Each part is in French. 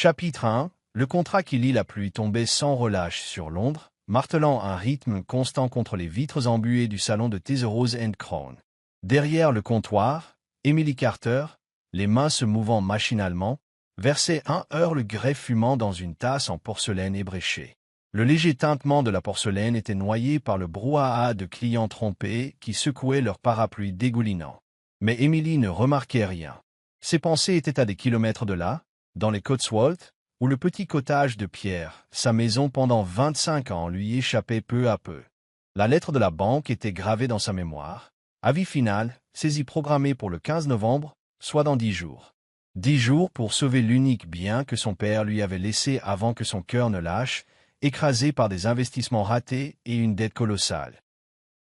Chapitre 1. Le contrat qui lit la pluie tombait sans relâche sur Londres, martelant un rythme constant contre les vitres embuées du salon de Thesaurus & Crown. Derrière le comptoir, Emily Carter, les mains se mouvant machinalement, versait un hurle grès fumant dans une tasse en porcelaine ébréchée. Le léger tintement de la porcelaine était noyé par le brouhaha de clients trompés qui secouaient leurs parapluies dégoulinants. Mais Emily ne remarquait rien. Ses pensées étaient à des kilomètres de là, dans les Cotswolds, où le petit cottage de pierre, sa maison pendant 25 ans, lui échappait peu à peu. La lettre de la banque était gravée dans sa mémoire. Avis final, saisie programmée pour le 15 novembre, soit dans 10 jours. 10 jours pour sauver l'unique bien que son père lui avait laissé avant que son cœur ne lâche, écrasé par des investissements ratés et une dette colossale.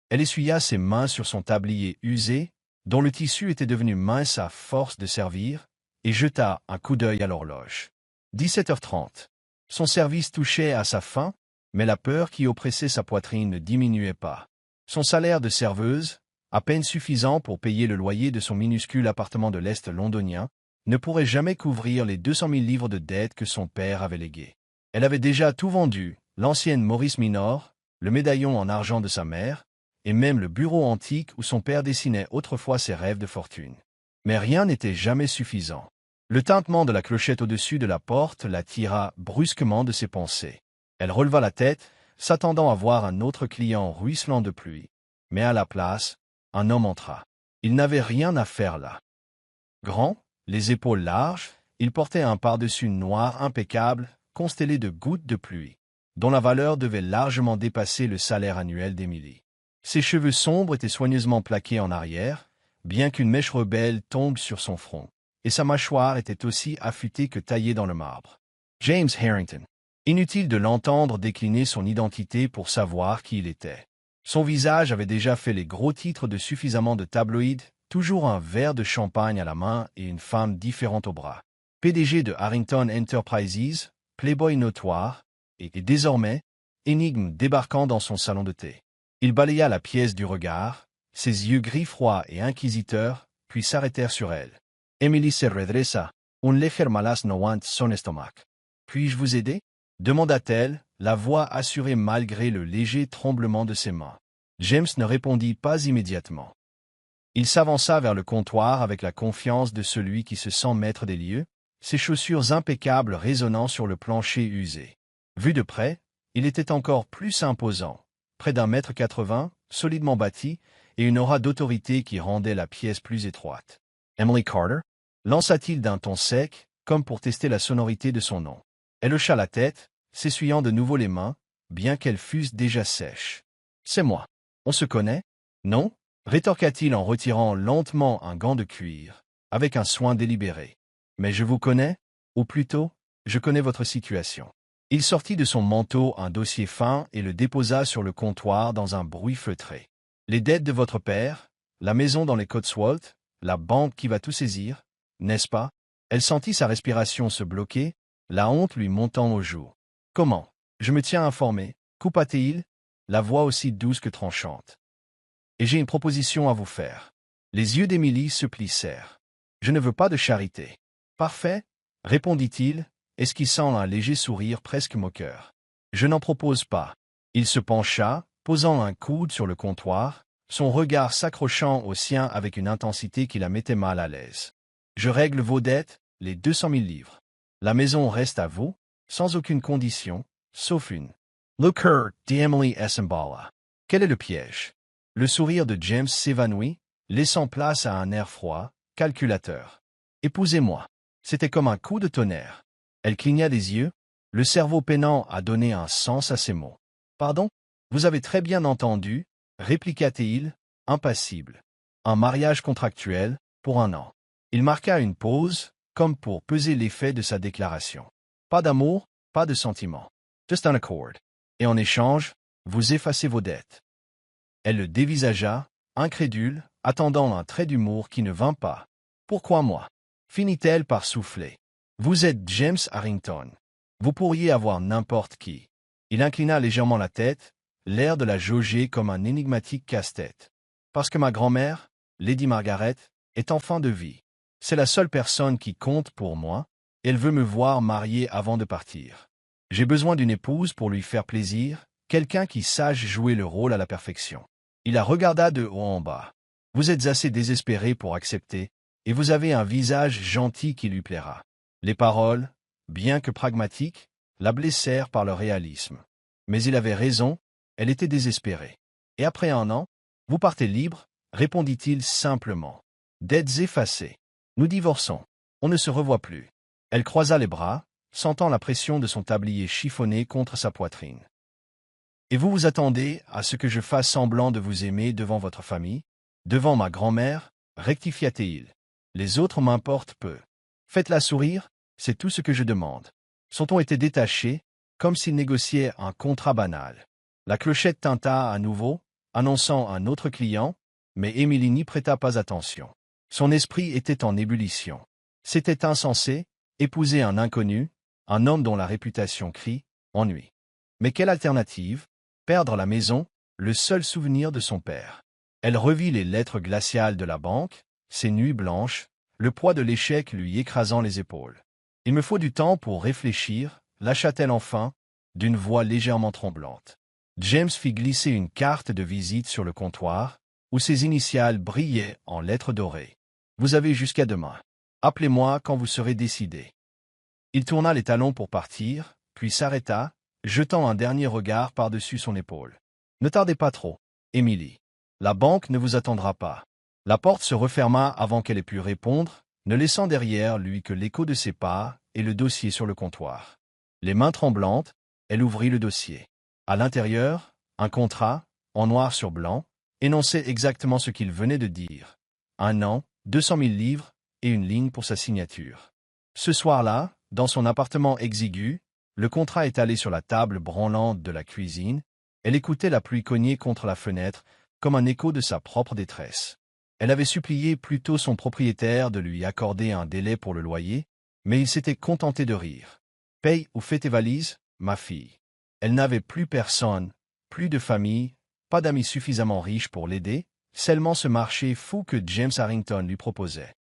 Elle essuya ses mains sur son tablier usé, dont le tissu était devenu mince à force de servir, et jeta un coup d'œil à l'horloge. 17h30. Son service touchait à sa fin, mais la peur qui oppressait sa poitrine ne diminuait pas. Son salaire de serveuse, à peine suffisant pour payer le loyer de son minuscule appartement de l'Est londonien, ne pourrait jamais couvrir les 200 000 livres de dettes que son père avait léguées. Elle avait déjà tout vendu, l'ancienne Maurice Minor, le médaillon en argent de sa mère, et même le bureau antique où son père dessinait autrefois ses rêves de fortune. Mais rien n'était jamais suffisant. Le tintement de la clochette au-dessus de la porte la tira brusquement de ses pensées. Elle releva la tête, s'attendant à voir un autre client ruisselant de pluie. Mais à la place, un homme entra. Il n'avait rien à faire là. Grand, les épaules larges, il portait un pardessus noir impeccable, constellé de gouttes de pluie, dont la valeur devait largement dépasser le salaire annuel d'Emily. Ses cheveux sombres étaient soigneusement plaqués en arrière, bien qu'une mèche rebelle tombe sur son front, et sa mâchoire était aussi affûtée que taillée dans le marbre. James Harrington. Inutile de l'entendre décliner son identité pour savoir qui il était. Son visage avait déjà fait les gros titres de suffisamment de tabloïds, toujours un verre de champagne à la main et une femme différente au bras. PDG de Harrington Enterprises, playboy notoire, et désormais, énigme débarquant dans son salon de thé. Il balaya la pièce du regard, ses yeux gris froids et inquisiteurs, puis s'arrêtèrent sur elle. Emily se redressa, un léger malaise nouant son estomac. « Puis-je vous aider ?» demanda-t-elle, la voix assurée malgré le léger tremblement de ses mains. James ne répondit pas immédiatement. Il s'avança vers le comptoir avec la confiance de celui qui se sent maître des lieux, ses chaussures impeccables résonnant sur le plancher usé. Vu de près, il était encore plus imposant, près d'1,80 m, solidement bâti, et une aura d'autorité qui rendait la pièce plus étroite. « Emily Carter » lança-t-il d'un ton sec, comme pour tester la sonorité de son nom. Elle hocha la tête, s'essuyant de nouveau les mains, bien qu'elles fussent déjà sèches. « C'est moi. On se connaît? Non » rétorqua-t-il en retirant lentement un gant de cuir, avec un soin délibéré. « Mais je vous connais, ou plutôt, je connais votre situation. » Il sortit de son manteau un dossier fin et le déposa sur le comptoir dans un bruit feutré. « Les dettes de votre père, la maison dans les Cotswolds, la banque qui va tout saisir, n'est-ce pas ?» Elle sentit sa respiration se bloquer, la honte lui montant aux joues. « Comment? Je me tiens informé, » coupa-t-il, la voix aussi douce que tranchante. « Et j'ai une proposition à vous faire. » Les yeux d'Emily se plissèrent. « Je ne veux pas de charité. »« Parfait, » répondit-il, esquissant un léger sourire presque moqueur. « Je n'en propose pas. » Il se pencha, posant un coude sur le comptoir, son regard s'accrochant au sien avec une intensité qui la mettait mal à l'aise. « Je règle vos dettes, les 200 000 livres. La maison reste à vous, sans aucune condition, sauf une. » « Look her, dit Emily Essembala. Quel est le piège? » Le sourire de James s'évanouit, laissant place à un air froid, calculateur. « Épousez-moi. » C'était comme un coup de tonnerre. Elle cligna des yeux, le cerveau peinant à donner un sens à ses mots. « Pardon? Vous avez très bien entendu, » répliqua-t-il, impassible. « Un mariage contractuel, pour 1 an. » Il marqua une pause, comme pour peser l'effet de sa déclaration. « Pas d'amour, pas de sentiment. Just an accord. Et en échange, vous effacez vos dettes. » Elle le dévisagea, incrédule, attendant un trait d'humour qui ne vint pas. « Pourquoi moi ?» finit-elle par souffler. « Vous êtes James Harrington. Vous pourriez avoir n'importe qui. » Il inclina légèrement la tête, l'air de la jauger comme un énigmatique casse-tête. « Parce que ma grand-mère, Lady Margaret, est en fin de vie. C'est la seule personne qui compte pour moi, Elle veut me voir mariée avant de partir. J'ai besoin d'une épouse pour lui faire plaisir, quelqu'un qui sache jouer le rôle à la perfection. Il la regarda de haut en bas. Vous êtes assez désespéré pour accepter, et vous avez un visage gentil qui lui plaira. Les paroles, bien que pragmatiques, la blessèrent par leur réalisme. Mais il avait raison, elle était désespérée. Et après 1 an, vous partez libre, répondit-il simplement. Dettes effacées. Nous divorçons. On ne se revoit plus. Elle croisa les bras, sentant la pression de son tablier chiffonné contre sa poitrine. Et vous vous attendez à ce que je fasse semblant de vous aimer devant votre famille, devant ma grand-mère, rectifia-t-il. Les autres m'importent peu. Faites-la sourire, c'est tout ce que je demande. Son ton était détaché, comme s'il négociait un contrat banal. La clochette tinta à nouveau, annonçant un autre client, mais Émilie n'y prêta pas attention. Son esprit était en ébullition. C'était insensé, épouser un inconnu, un homme dont la réputation crie, ennui. Mais quelle alternative? Perdre la maison, le seul souvenir de son père. Elle revit les lettres glaciales de la banque, ses nuits blanches, le poids de l'échec lui écrasant les épaules. « Il me faut du temps pour réfléchir », lâcha-t-elle enfin, d'une voix légèrement tremblante. James fit glisser une carte de visite sur le comptoir, où ses initiales brillaient en lettres dorées. « Vous avez jusqu'à demain. Appelez-moi quand vous serez décidé. » Il tourna les talons pour partir, puis s'arrêta, jetant un dernier regard par-dessus son épaule. « Ne tardez pas trop, Émilie. La banque ne vous attendra pas. » La porte se referma avant qu'elle ait pu répondre, ne laissant derrière lui que l'écho de ses pas et le dossier sur le comptoir. Les mains tremblantes, elle ouvrit le dossier. À l'intérieur, un contrat, en noir sur blanc, énonçait exactement ce qu'il venait de dire. 1 an, 200 000 livres et une ligne pour sa signature. Ce soir-là, dans son appartement exigu, le contrat étalé sur la table branlante de la cuisine, elle écoutait la pluie cogner contre la fenêtre comme un écho de sa propre détresse. Elle avait supplié plutôt son propriétaire de lui accorder un délai pour le loyer, mais il s'était contenté de rire. « Paye ou fais tes valises, ma fille. » Elle n'avait plus personne, plus de famille, pas d'amis suffisamment riches pour l'aider, seulement ce marché fou que James Harrington lui proposait.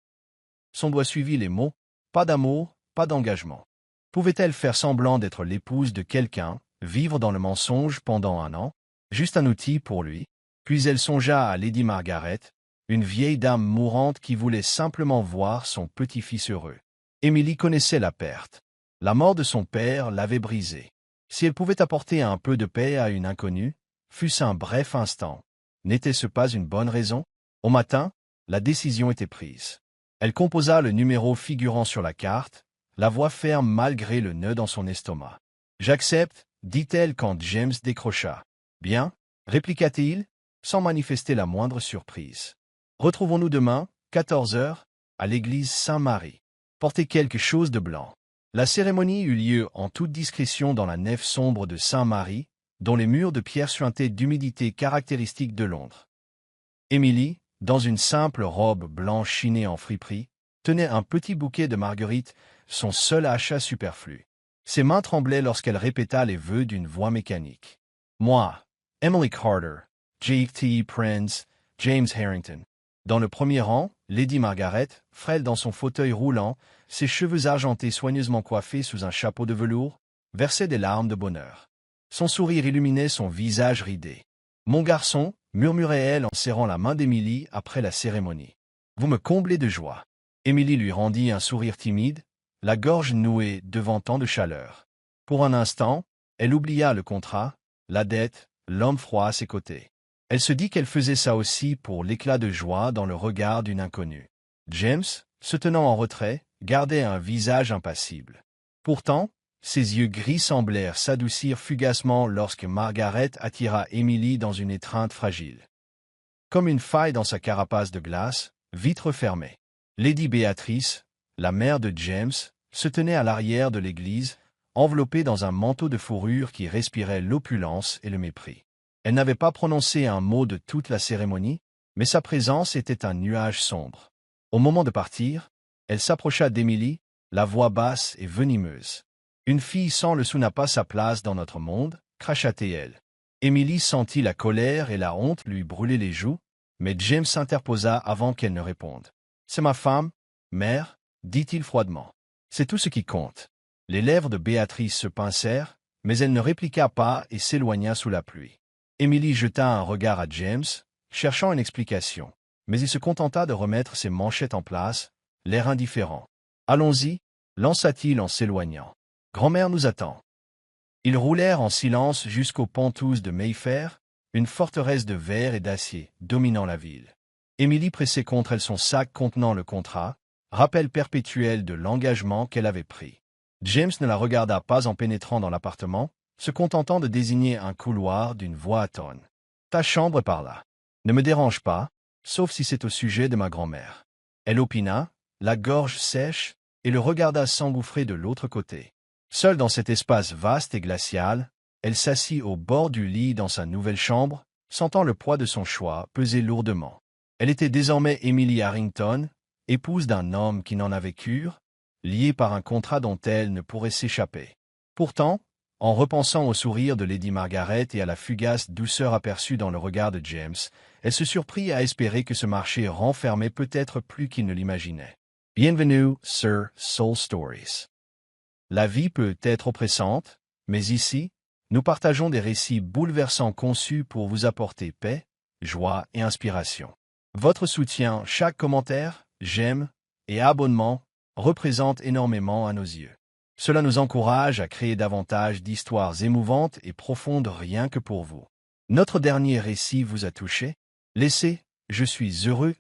Son doigt suivit les mots, pas d'amour, pas d'engagement. Pouvait-elle faire semblant d'être l'épouse de quelqu'un, vivre dans le mensonge pendant 1 an, juste un outil pour lui? Puis elle songea à Lady Margaret, une vieille dame mourante qui voulait simplement voir son petit-fils heureux. Émilie connaissait la perte. La mort de son père l'avait brisée. Si elle pouvait apporter un peu de paix à une inconnue, fût-ce un bref instant, n'était-ce pas une bonne raison? Au matin, la décision était prise. Elle composa le numéro figurant sur la carte, la voix ferme malgré le nœud dans son estomac. « J'accepte, » dit-elle quand James décrocha. « Bien, » répliqua-t-il, sans manifester la moindre surprise. « Retrouvons-nous demain, 14 heures, à l'église Saint-Marie. Portez quelque chose de blanc. » La cérémonie eut lieu en toute discrétion dans la nef sombre de Saint-Marie, dont les murs de pierre suintaient d'humidité caractéristique de Londres. Émilie, dans une simple robe blanche chinée en friperie, tenait un petit bouquet de marguerites, son seul achat superflu. Ses mains tremblaient lorsqu'elle répéta les vœux d'une voix mécanique. « Moi, Emily Carter, J.T. Prince, James Harrington. » Dans le premier rang, Lady Margaret, frêle dans son fauteuil roulant, ses cheveux argentés soigneusement coiffés sous un chapeau de velours, versait des larmes de bonheur. Son sourire illuminait son visage ridé. « Mon garçon, » murmurait-elle en serrant la main d'Émilie après la cérémonie. « Vous me comblez de joie. » Émilie lui rendit un sourire timide, la gorge nouée devant tant de chaleur. Pour un instant, elle oublia le contrat, la dette, l'homme froid à ses côtés. Elle se dit qu'elle faisait ça aussi pour l'éclat de joie dans le regard d'une inconnue. James, se tenant en retrait, gardait un visage impassible. Pourtant, ses yeux gris semblèrent s'adoucir fugacement lorsque Margaret attira Émilie dans une étreinte fragile. Comme une faille dans sa carapace de glace, vitre fermée. Lady Béatrice, la mère de James, se tenait à l'arrière de l'église, enveloppée dans un manteau de fourrure qui respirait l'opulence et le mépris. Elle n'avait pas prononcé un mot de toute la cérémonie, mais sa présence était un nuage sombre. Au moment de partir, elle s'approcha d'Émilie, la voix basse et venimeuse. « Une fille sans le sou n'a pas sa place dans notre monde, » cracha-t-elle. Émilie sentit la colère et la honte lui brûler les joues, mais James s'interposa avant qu'elle ne réponde. « C'est ma femme, mère, » dit-il froidement. C'est tout ce qui compte. Les lèvres de Béatrice se pincèrent, mais elle ne répliqua pas et s'éloigna sous la pluie. Émilie jeta un regard à James, cherchant une explication, mais il se contenta de remettre ses manchettes en place, l'air indifférent. « Allons-y » lança-t-il en s'éloignant. « Grand-mère nous attend. » Ils roulèrent en silence jusqu'aux Penthouse de Mayfair, une forteresse de verre et d'acier dominant la ville. Émilie pressait contre elle son sac contenant le contrat, rappel perpétuel de l'engagement qu'elle avait pris. James ne la regarda pas en pénétrant dans l'appartement, se contentant de désigner un couloir d'une voix atone. « Ta chambre est par là. Ne me dérange pas, sauf si c'est au sujet de ma grand-mère. » Elle opina, la gorge sèche, et le regarda s'engouffrer de l'autre côté. Seule dans cet espace vaste et glacial, elle s'assit au bord du lit dans sa nouvelle chambre, sentant le poids de son choix peser lourdement. Elle était désormais Emily Harrington, épouse d'un homme qui n'en avait cure, liée par un contrat dont elle ne pourrait s'échapper. Pourtant, en repensant au sourire de Lady Margaret et à la fugace douceur aperçue dans le regard de James, elle se surprit à espérer que ce marché renfermait peut-être plus qu'il ne l'imaginait. Bienvenue sur Soul Stories. La vie peut être oppressante, mais ici, nous partageons des récits bouleversants conçus pour vous apporter paix, joie et inspiration. Votre soutien, chaque commentaire, j'aime et abonnement représente énormément à nos yeux. Cela nous encourage à créer davantage d'histoires émouvantes et profondes rien que pour vous. Notre dernier récit vous a touché? Laissez « Je suis heureux »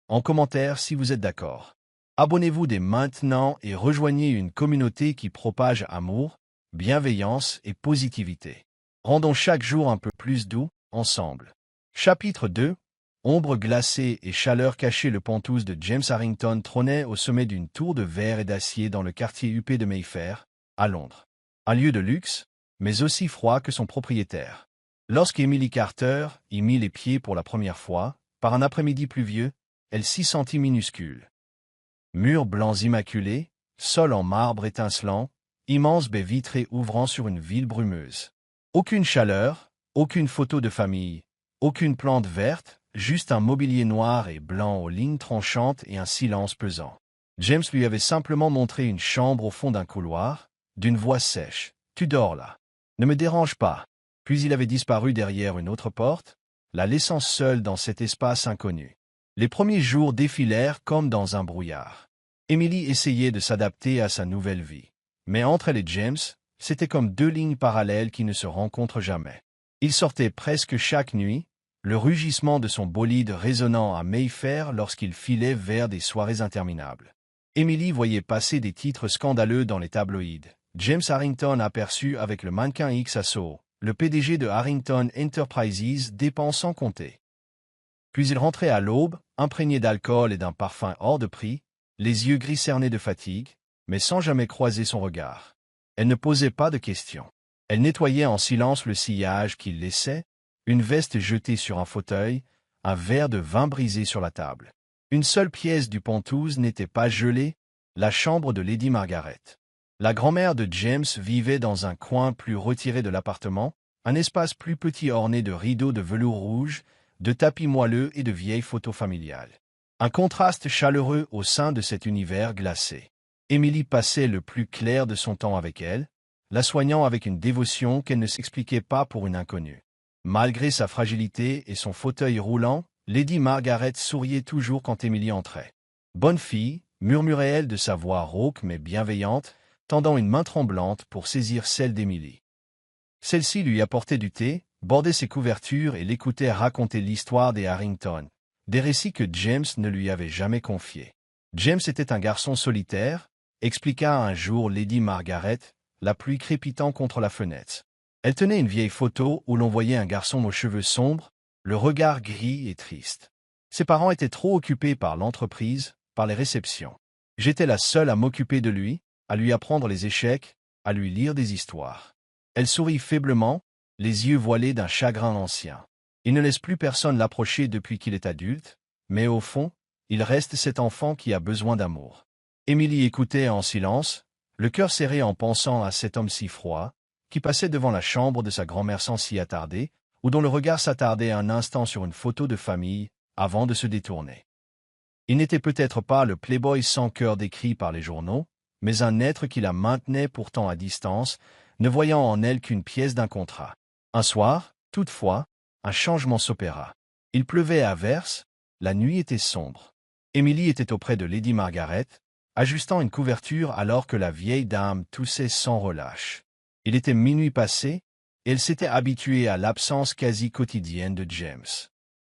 en commentaire si vous êtes d'accord. Abonnez-vous dès maintenant et rejoignez une communauté qui propage amour, bienveillance et positivité. Rendons chaque jour un peu plus doux, ensemble. Chapitre 2. Ombre glacée et chaleur cachée. Le Penthouse de James Harrington trônait au sommet d'une tour de verre et d'acier dans le quartier huppé de Mayfair, à Londres. Un lieu de luxe, mais aussi froid que son propriétaire. Lorsqu'Emily Carter y mit les pieds pour la première fois, par un après-midi pluvieux, elle s'y sentit minuscule. Murs blancs immaculés, sol en marbre étincelant, immenses baies vitrées ouvrant sur une ville brumeuse. Aucune chaleur, aucune photo de famille, aucune plante verte, juste un mobilier noir et blanc aux lignes tranchantes et un silence pesant. James lui avait simplement montré une chambre au fond d'un couloir, d'une voix sèche. « Tu dors là. Ne me dérange pas. » Puis il avait disparu derrière une autre porte, la laissant seule dans cet espace inconnu. Les premiers jours défilèrent comme dans un brouillard. Emily essayait de s'adapter à sa nouvelle vie. Mais entre elle et James, c'était comme deux lignes parallèles qui ne se rencontrent jamais. Il sortait presque chaque nuit, le rugissement de son bolide résonnant à Mayfair lorsqu'il filait vers des soirées interminables. Emily voyait passer des titres scandaleux dans les tabloïds. James Harrington aperçu avec le mannequin X assaut, le PDG de Harrington Enterprises dépense sans compter. Puis il rentrait à l'aube, imprégné d'alcool et d'un parfum hors de prix, les yeux gris cernés de fatigue, mais sans jamais croiser son regard. Elle ne posait pas de questions. Elle nettoyait en silence le sillage qu'il laissait, une veste jetée sur un fauteuil, un verre de vin brisé sur la table. Une seule pièce du Penthouse n'était pas gelée, la chambre de Lady Margaret. La grand-mère de James vivait dans un coin plus retiré de l'appartement, un espace plus petit orné de rideaux de velours rouge, de tapis moelleux et de vieilles photos familiales. Un contraste chaleureux au sein de cet univers glacé. Emily passait le plus clair de son temps avec elle, la soignant avec une dévotion qu'elle ne s'expliquait pas pour une inconnue. Malgré sa fragilité et son fauteuil roulant, Lady Margaret souriait toujours quand Emily entrait. « Bonne fille » murmurait-elle de sa voix rauque mais bienveillante, tendant une main tremblante pour saisir celle d'Emily. Celle-ci lui apportait du thé, bordait ses couvertures et l'écoutait raconter l'histoire des Harrington, des récits que James ne lui avait jamais confiés. James était un garçon solitaire, expliqua un jour Lady Margaret, la pluie crépitant contre la fenêtre. Elle tenait une vieille photo où l'on voyait un garçon aux cheveux sombres, le regard gris et triste. Ses parents étaient trop occupés par l'entreprise, par les réceptions. J'étais la seule à m'occuper de lui, à lui apprendre les échecs, à lui lire des histoires. Elle sourit faiblement, les yeux voilés d'un chagrin ancien. Il ne laisse plus personne l'approcher depuis qu'il est adulte, mais au fond, il reste cet enfant qui a besoin d'amour. Emily écoutait en silence, le cœur serré en pensant à cet homme si froid, qui passait devant la chambre de sa grand-mère sans s'y attarder, ou dont le regard s'attardait un instant sur une photo de famille, avant de se détourner. Il n'était peut-être pas le playboy sans cœur décrit par les journaux, mais un être qui la maintenait pourtant à distance, ne voyant en elle qu'une pièce d'un contrat. Un soir, toutefois, un changement s'opéra. Il pleuvait à verse, la nuit était sombre. Emily était auprès de Lady Margaret, ajustant une couverture alors que la vieille dame toussait sans relâche. Il était minuit passé, et elle s'était habituée à l'absence quasi quotidienne de James.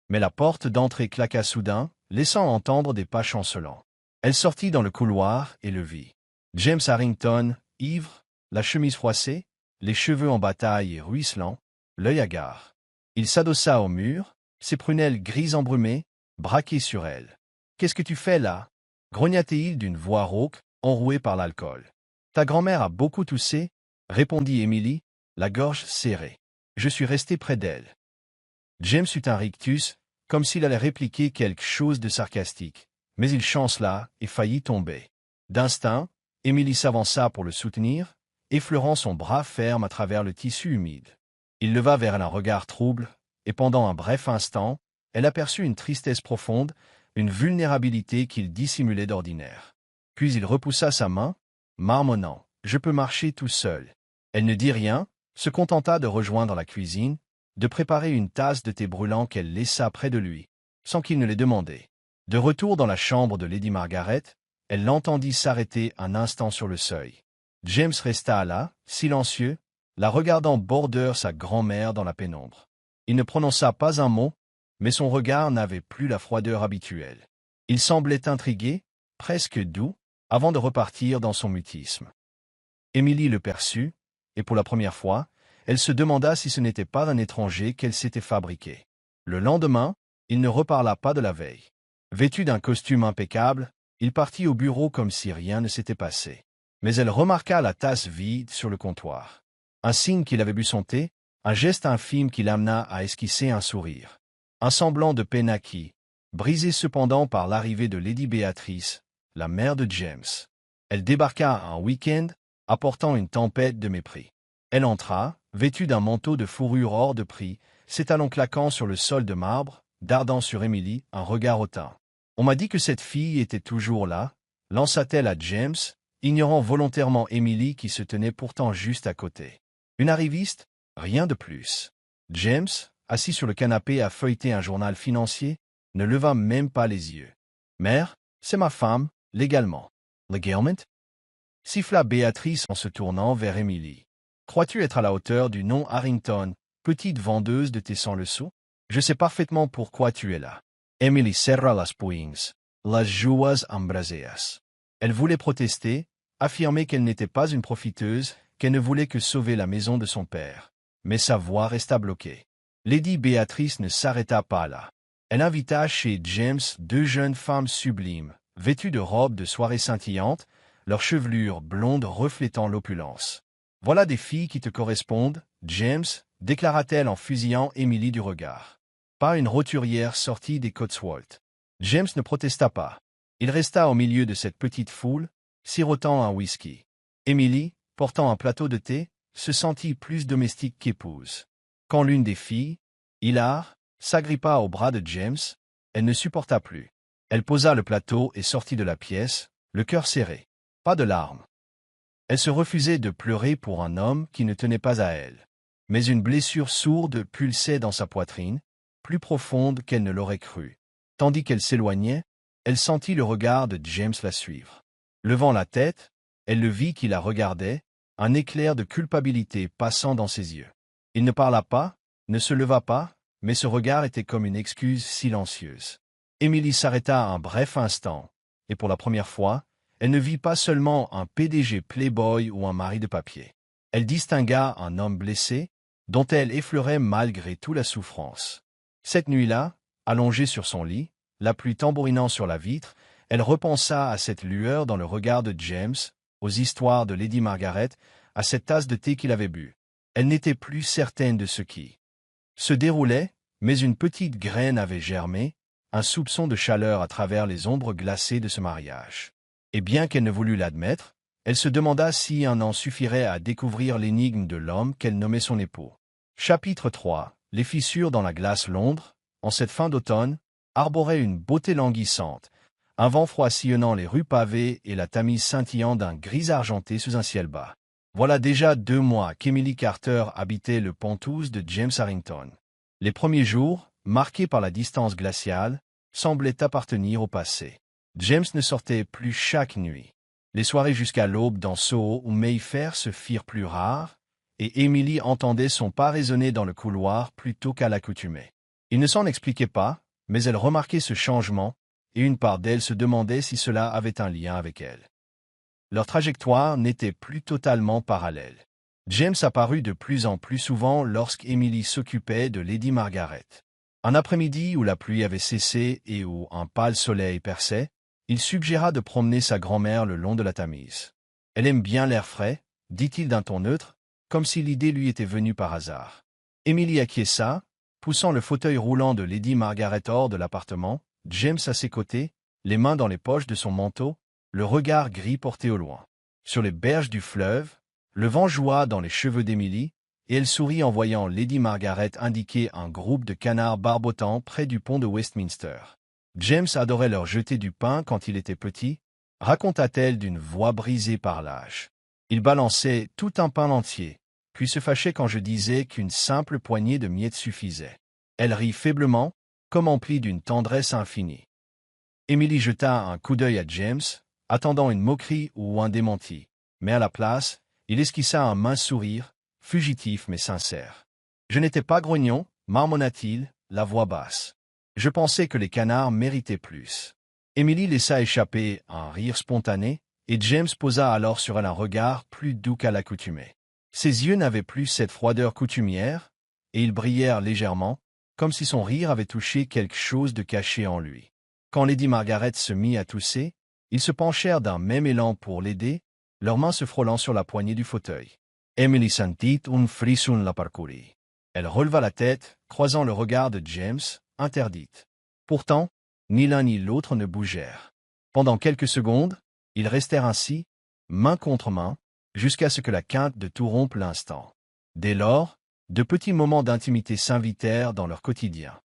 Mais la porte d'entrée claqua soudain, laissant entendre des pas chancelants. Elle sortit dans le couloir et le vit. James Harrington, ivre, la chemise froissée, les cheveux en bataille et ruisselants, l'œil hagard. Il s'adossa au mur, ses prunelles grises embrumées, braquées sur elle. « Qu'est-ce que tu fais là » grogna-t-il d'une voix rauque, enrouée par l'alcool. « Ta grand-mère a beaucoup toussé, » répondit Emily, la gorge serrée. « Je suis resté près d'elle. » James eut un rictus, comme s'il allait répliquer quelque chose de sarcastique, mais il chancela et faillit tomber. D'instinct, Emily s'avança pour le soutenir, effleurant son bras ferme à travers le tissu humide. Il leva vers elle un regard trouble, et pendant un bref instant, elle aperçut une tristesse profonde, une vulnérabilité qu'il dissimulait d'ordinaire. Puis il repoussa sa main, marmonnant « Je peux marcher tout seul ». Elle ne dit rien, se contenta de rejoindre la cuisine, de préparer une tasse de thé brûlant qu'elle laissa près de lui, sans qu'il ne l'ait demandé. De retour dans la chambre de Lady Margaret, elle l'entendit s'arrêter un instant sur le seuil. James resta là, silencieux, la regardant border sa grand-mère dans la pénombre. Il ne prononça pas un mot, mais son regard n'avait plus la froideur habituelle. Il semblait intrigué, presque doux, avant de repartir dans son mutisme. Émilie le perçut, et pour la première fois, elle se demanda si ce n'était pas un étranger qu'elle s'était fabriqué. Le lendemain, il ne reparla pas de la veille. Vêtu d'un costume impeccable, il partit au bureau comme si rien ne s'était passé. Mais elle remarqua la tasse vide sur le comptoir. Un signe qu'il avait bu son thé, un geste infime qui l'amena à esquisser un sourire. Un semblant de peine acquis, brisé cependant par l'arrivée de Lady Béatrice, la mère de James. Elle débarqua un week-end, apportant une tempête de mépris. Elle entra, vêtue d'un manteau de fourrure hors de prix, ses talons claquant sur le sol de marbre, dardant sur Emily un regard hautain. « On m'a dit que cette fille était toujours là », lança-t-elle à James, ignorant volontairement Emily qui se tenait pourtant juste à côté. Une arriviste? Rien de plus. James, assis sur le canapé à feuilleter un journal financier, ne leva même pas les yeux. « Mère, c'est ma femme, légalement. »« Legalement » siffla Béatrice en se tournant vers Emily. « Crois-tu être à la hauteur du nom Harrington, petite vendeuse de thé sans le seau? Je sais parfaitement pourquoi tu es là. » Emily serra las puings, las jouas embraseas. Elle voulait protester, affirmer qu'elle n'était pas une profiteuse, qu'elle ne voulait que sauver la maison de son père. Mais sa voix resta bloquée. Lady Béatrice ne s'arrêta pas là. Elle invita chez James deux jeunes femmes sublimes, vêtues de robes de soirée scintillantes, leur chevelure blonde reflétant l'opulence. « Voilà des filles qui te correspondent, James, » déclara-t-elle en fusillant Emily du regard. Pas une roturière sortie des Cotswolds. James ne protesta pas. Il resta au milieu de cette petite foule, sirotant un whisky. Emily, portant un plateau de thé, se sentit plus domestique qu'épouse. Quand l'une des filles, Hilar, s'agrippa au bras de James, elle ne supporta plus. Elle posa le plateau et sortit de la pièce, le cœur serré. Pas de larmes. Elle se refusait de pleurer pour un homme qui ne tenait pas à elle. Mais une blessure sourde pulsait dans sa poitrine, plus profonde qu'elle ne l'aurait cru. Tandis qu'elle s'éloignait, elle sentit le regard de James la suivre. Levant la tête, elle le vit qui la regardait, un éclair de culpabilité passant dans ses yeux. Il ne parla pas, ne se leva pas, mais ce regard était comme une excuse silencieuse. Emily s'arrêta un bref instant, et pour la première fois, elle ne vit pas seulement un PDG playboy ou un mari de papier. Elle distingua un homme blessé, dont elle effleurait malgré tout la souffrance. Cette nuit-là, allongée sur son lit, la pluie tambourinant sur la vitre, elle repensa à cette lueur dans le regard de James, aux histoires de Lady Margaret, à cette tasse de thé qu'il avait bu. Elle n'était plus certaine de ce qui se déroulait, mais une petite graine avait germé, un soupçon de chaleur à travers les ombres glacées de ce mariage. Et bien qu'elle ne voulût l'admettre, elle se demanda si un an suffirait à découvrir l'énigme de l'homme qu'elle nommait son époux. Chapitre 3. Les fissures dans la glace. Londres, en cette fin d'automne, arborait une beauté languissante, un vent froid sillonnant les rues pavées et la Tamise scintillant d'un gris argenté sous un ciel bas. Voilà déjà 2 mois qu'Emily Carter habitait le Penthouse de James Harrington. Les premiers jours, marqués par la distance glaciale, semblaient appartenir au passé. James ne sortait plus chaque nuit. Les soirées jusqu'à l'aube dans Soho ou Mayfair se firent plus rares, et Emily entendait son pas résonner dans le couloir plutôt qu'à l'accoutumée. Il ne s'en expliquait pas, mais elle remarquait ce changement, et une part d'elle se demandait si cela avait un lien avec elle. Leur trajectoire n'était plus totalement parallèle. James apparut de plus en plus souvent lorsqu'Emily s'occupait de Lady Margaret. Un après-midi où la pluie avait cessé et où un pâle soleil perçait, il suggéra de promener sa grand-mère le long de la Tamise. « Elle aime bien l'air frais », dit-il d'un ton neutre, comme si l'idée lui était venue par hasard. Emily acquiesça, poussant le fauteuil roulant de Lady Margaret hors de l'appartement, James à ses côtés, les mains dans les poches de son manteau, le regard gris porté au loin. Sur les berges du fleuve, le vent joua dans les cheveux d'Emily, et elle sourit en voyant Lady Margaret indiquer un groupe de canards barbottant près du pont de Westminster. James adorait leur jeter du pain quand il était petit, raconta-t-elle d'une voix brisée par l'âge. Il balançait tout un pain entier, puis se fâchait quand je disais qu'une simple poignée de miettes suffisait. Elle rit faiblement, comme emplie d'une tendresse infinie. Emily jeta un coup d'œil à James, attendant une moquerie ou un démenti, mais à la place, il esquissa un mince sourire, fugitif mais sincère. « Je n'étais pas grognon, marmonna-t-il, la voix basse. Je pensais que les canards méritaient plus. » Emily laissa échapper un rire spontané, et James posa alors sur elle un regard plus doux qu'à l'accoutumée. Ses yeux n'avaient plus cette froideur coutumière, et ils brillèrent légèrement, comme si son rire avait touché quelque chose de caché en lui. Quand Lady Margaret se mit à tousser, ils se penchèrent d'un même élan pour l'aider, leurs mains se frôlant sur la poignée du fauteuil. Emily sentit un frisson la parcourir. Elle releva la tête, croisant le regard de James, interdite. Pourtant, ni l'un ni l'autre ne bougèrent. Pendant quelques secondes, ils restèrent ainsi, main contre main, jusqu'à ce que la quinte de tout rompe l'instant. Dès lors, de petits moments d'intimité s'invitèrent dans leur quotidien.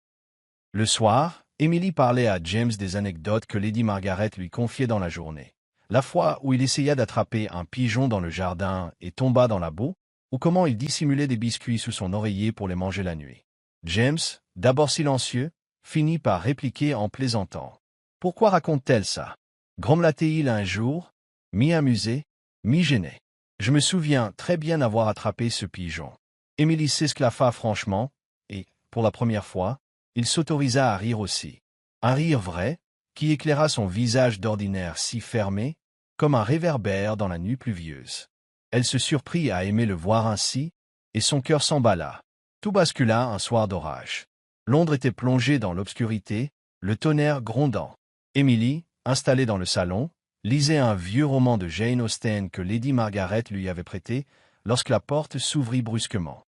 Le soir, Emily parlait à James des anecdotes que Lady Margaret lui confiait dans la journée. La fois où il essaya d'attraper un pigeon dans le jardin et tomba dans la boue, ou comment il dissimulait des biscuits sous son oreiller pour les manger la nuit. James, d'abord silencieux, finit par répliquer en plaisantant. « Pourquoi raconte-t-elle ça » grommela-t-il un jour, mi-amusé, mi-gêné. « Je me souviens très bien avoir attrapé ce pigeon. » Emily s'esclaffa franchement, et, pour la première fois, il s'autorisa à rire aussi. Un rire vrai, qui éclaira son visage d'ordinaire si fermé, comme un réverbère dans la nuit pluvieuse. Elle se surprit à aimer le voir ainsi, et son cœur s'emballa. Tout bascula un soir d'orage. Londres était plongée dans l'obscurité, le tonnerre grondant. Emily, installée dans le salon, lisait un vieux roman de Jane Austen que Lady Margaret lui avait prêté, lorsque la porte s'ouvrit brusquement.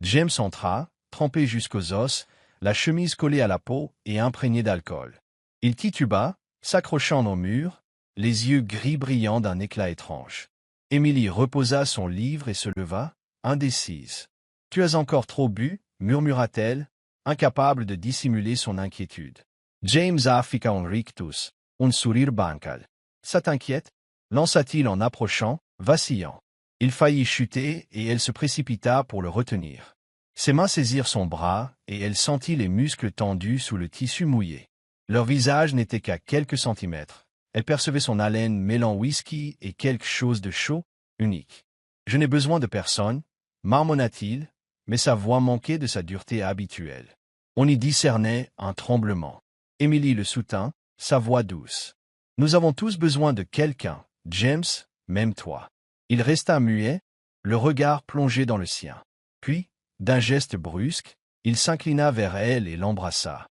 James entra, trempé jusqu'aux os, la chemise collée à la peau et imprégnée d'alcool. Il tituba, s'accrochant au mur, les yeux gris brillants d'un éclat étrange. Emily reposa son livre et se leva, indécise. « Tu as encore trop bu » murmura-t-elle, incapable de dissimuler son inquiétude. James afficha un rictus, un sourire bancal. « Ça t'inquiète » lança-t-il en approchant, vacillant. Il faillit chuter et elle se précipita pour le retenir. Ses mains saisirent son bras et elle sentit les muscles tendus sous le tissu mouillé. Leur visage n'était qu'à quelques centimètres. Elle percevait son haleine mêlant whisky et quelque chose de chaud, unique. « Je n'ai besoin de personne » marmonna-t-il, mais sa voix manquait de sa dureté habituelle. On y discernait un tremblement. Emily le soutint, sa voix douce. « Nous avons tous besoin de quelqu'un, James, même toi. » Il resta muet, le regard plongé dans le sien. Puis, d'un geste brusque, il s'inclina vers elle et l'embrassa.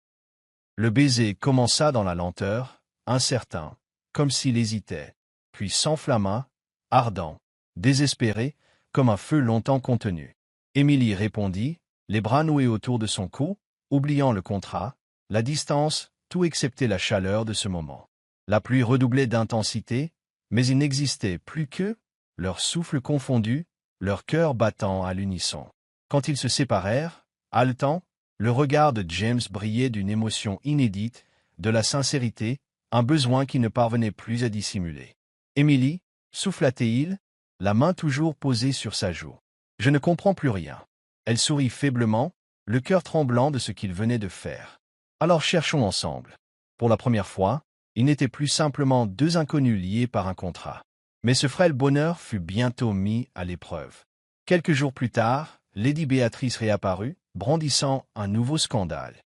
Le baiser commença dans la lenteur, incertain, comme s'il hésitait, puis s'enflamma, ardent, désespéré, comme un feu longtemps contenu. Emily répondit, les bras noués autour de son cou, oubliant le contrat, la distance, tout excepté la chaleur de ce moment. La pluie redoublait d'intensité, mais il n'existait plus que leurs souffles confondus, leurs cœurs battant à l'unisson. Quand ils se séparèrent, haletants, le regard de James brillait d'une émotion inédite, de la sincérité, un besoin qui ne parvenait plus à dissimuler. « Émilie, souffla-t-il, la main toujours posée sur sa joue. « Je ne comprends plus rien. » Elle sourit faiblement, le cœur tremblant de ce qu'il venait de faire. « Alors cherchons ensemble. » Pour la première fois, ils n'étaient plus simplement deux inconnus liés par un contrat. Mais ce frêle bonheur fut bientôt mis à l'épreuve. Quelques jours plus tard, Lady Béatrice réapparut, brandissant un nouveau scandale.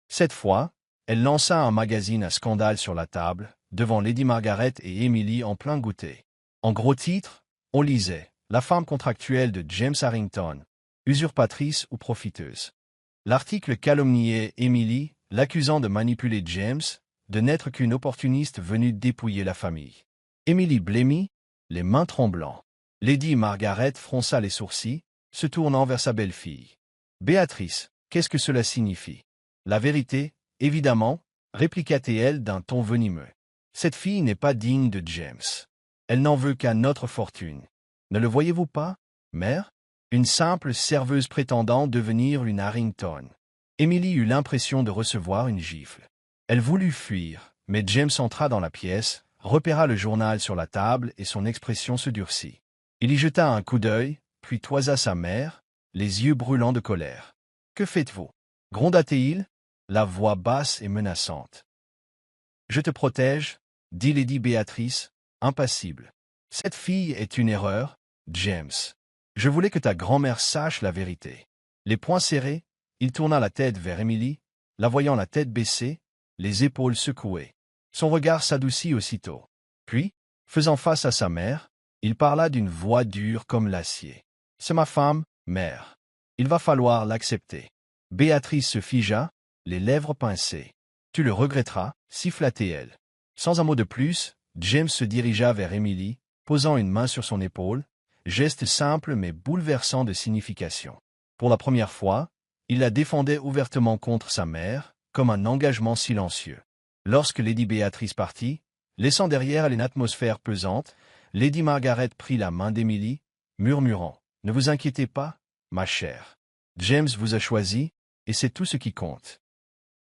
Cette fois, elle lança un magazine à scandale sur la table, devant Lady Margaret et Emily en plein goûter. En gros titre, on lisait « La femme contractuelle de James Harrington, usurpatrice ou profiteuse ». L'article calomniait Emily, l'accusant de manipuler James, de n'être qu'une opportuniste venue dépouiller la famille. Emily blêmit, les mains tremblantes. Lady Margaret fronça les sourcils, se tournant vers sa belle-fille. « Béatrice, qu'est-ce que cela signifie ?»« La vérité, évidemment, répliqua-t-elle d'un ton venimeux. Cette fille n'est pas digne de James. Elle n'en veut qu'à notre fortune. Ne le voyez-vous pas, mère? Une simple serveuse prétendant devenir une Harrington. » Emily eut l'impression de recevoir une gifle. Elle voulut fuir, mais James entra dans la pièce, repéra le journal sur la table et son expression se durcit. Il y jeta un coup d'œil, puis toisa sa mère, les yeux brûlants de colère. « Que faites-vous » gronda-t-il, la voix basse et menaçante. « Je te protège, » dit Lady Béatrice, impassible. « Cette fille est une erreur, James. Je voulais que ta grand-mère sache la vérité. » Les poings serrés, il tourna la tête vers Emily, la voyant la tête baissée, les épaules secouées. Son regard s'adoucit aussitôt. Puis, faisant face à sa mère, il parla d'une voix dure comme l'acier. « C'est ma femme, mère. Il va falloir l'accepter. » Béatrice se figea, les lèvres pincées. « Tu le regretteras, » siffla-t-elle. Sans un mot de plus, James se dirigea vers Emily, posant une main sur son épaule, geste simple mais bouleversant de signification. Pour la première fois, il la défendait ouvertement contre sa mère, comme un engagement silencieux. Lorsque Lady Béatrice partit, laissant derrière elle une atmosphère pesante, Lady Margaret prit la main d'Emily, murmurant « Ne vous inquiétez pas, ma chère. James vous a choisi, et c'est tout ce qui compte. »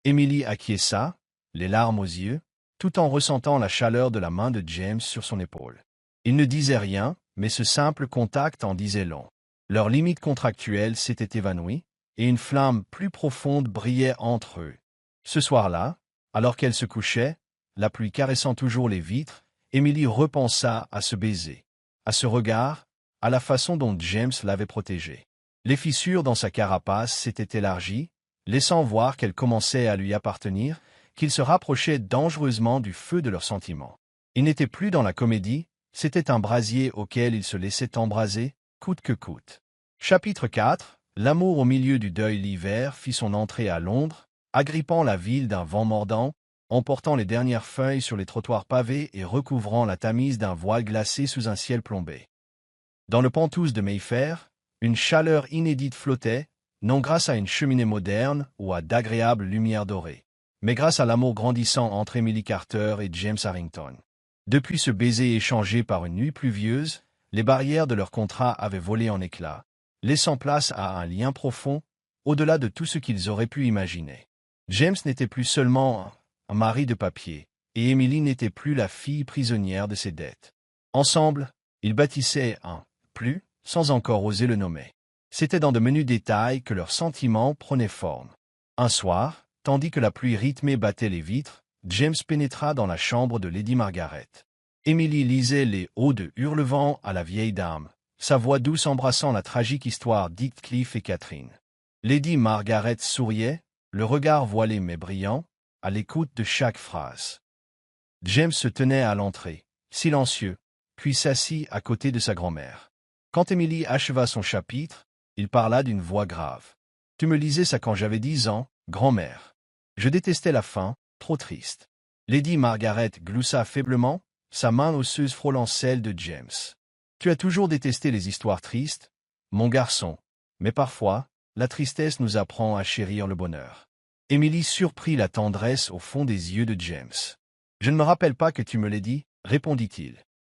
Emily acquiesça, les larmes aux yeux, tout en ressentant la chaleur de la main de James sur son épaule. Il ne disait rien, mais ce simple contact en disait long. Leur limite contractuelle s'était évanouie, et une flamme plus profonde brillait entre eux. Ce soir-là, alors qu'elle se couchait, la pluie caressant toujours les vitres, Emily repensa à ce baiser, à ce regard, à la façon dont James l'avait protégée. Les fissures dans sa carapace s'étaient élargies, laissant voir qu'elle commençait à lui appartenir, qu'il se rapprochait dangereusement du feu de leurs sentiments. Il n'était plus dans la comédie, c'était un brasier auquel il se laissait embraser, coûte que coûte. Chapitre 4. L'amour au milieu du deuil. L'hiver fit son entrée à Londres, agrippant la ville d'un vent mordant, emportant les dernières feuilles sur les trottoirs pavés et recouvrant la Tamise d'un voile glacé sous un ciel plombé. Dans le Penthouse de Mayfair, une chaleur inédite flottait, non grâce à une cheminée moderne ou à d'agréables lumières dorées, mais grâce à l'amour grandissant entre Emily Carter et James Harrington. Depuis ce baiser échangé par une nuit pluvieuse, les barrières de leur contrat avaient volé en éclats, laissant place à un lien profond, au-delà de tout ce qu'ils auraient pu imaginer. James n'était plus seulement un mari de papier, et Emily n'était plus la fille prisonnière de ses dettes. Ensemble, ils bâtissaient un « plus » sans encore oser le nommer. C'était dans de menus détails que leurs sentiments prenaient forme. Un soir, tandis que la pluie rythmée battait les vitres, James pénétra dans la chambre de Lady Margaret. Emily lisait les Odes de Hurlevent à la vieille dame, sa voix douce embrassant la tragique histoire d'Heathcliff et Catherine. Lady Margaret souriait, le regard voilé mais brillant, à l'écoute de chaque phrase. James se tenait à l'entrée, silencieux, puis s'assit à côté de sa grand-mère. Quand Emily acheva son chapitre, il parla d'une voix grave. « Tu me lisais ça quand j'avais 10 ans, grand-mère. Je détestais la fin, trop triste. » Lady Margaret gloussa faiblement, sa main osseuse frôlant celle de James. « Tu as toujours détesté les histoires tristes, mon garçon, mais parfois, la tristesse nous apprend à chérir le bonheur. » Emily surprit la tendresse au fond des yeux de James. « Je ne me rappelle pas que tu me l'aies dit, » répondit-il.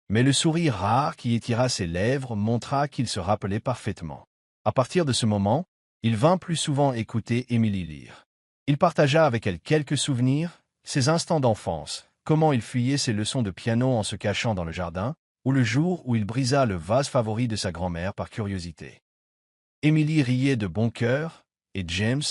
Mais le sourire rare qui étira ses lèvres montra qu'il se rappelait parfaitement. À partir de ce moment, il vint plus souvent écouter Emily lire. Il partagea avec elle quelques souvenirs, ses instants d'enfance, comment il fuyait ses leçons de piano en se cachant dans le jardin, ou le jour où il brisa le vase favori de sa grand-mère par curiosité. Emily riait de bon cœur, et James,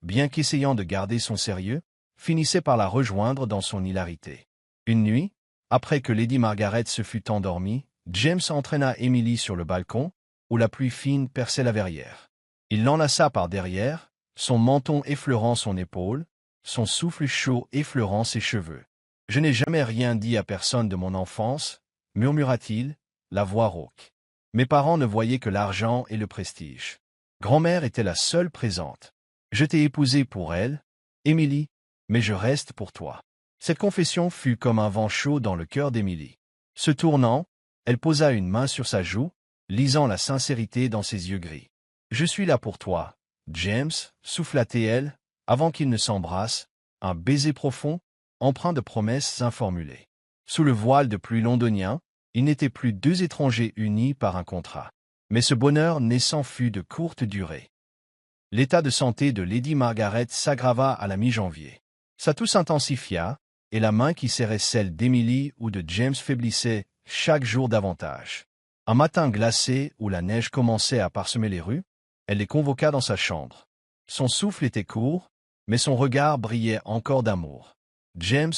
bien qu'essayant de garder son sérieux, finissait par la rejoindre dans son hilarité. Une nuit, après que Lady Margaret se fut endormie, James entraîna Emily sur le balcon, où la pluie fine perçait la verrière. Il l'enlaça par derrière, son menton effleurant son épaule, son souffle chaud effleurant ses cheveux. « Je n'ai jamais rien dit à personne de mon enfance, » murmura-t-il, la voix rauque. « Mes parents ne voyaient que l'argent et le prestige. Grand-mère était la seule présente. Je t'ai épousée pour elle, Émilie, mais je reste pour toi. » Cette confession fut comme un vent chaud dans le cœur d'Émilie. Se tournant, elle posa une main sur sa joue, lisant la sincérité dans ses yeux gris. « Je suis là pour toi, James, » souffla-t-elle, avant qu'ils ne s'embrassent, un baiser profond, empreint de promesses informulées. Sous le voile de pluie londonien, ils n'étaient plus deux étrangers unis par un contrat. Mais ce bonheur naissant fut de courte durée. L'état de santé de Lady Margaret s'aggrava à la mi-janvier. Sa toux s'intensifia, et la main qui serrait celle d'Emily ou de James faiblissait chaque jour davantage. Un matin glacé où la neige commençait à parsemer les rues, elle les convoqua dans sa chambre. Son souffle était court, mais son regard brillait encore d'amour. « James,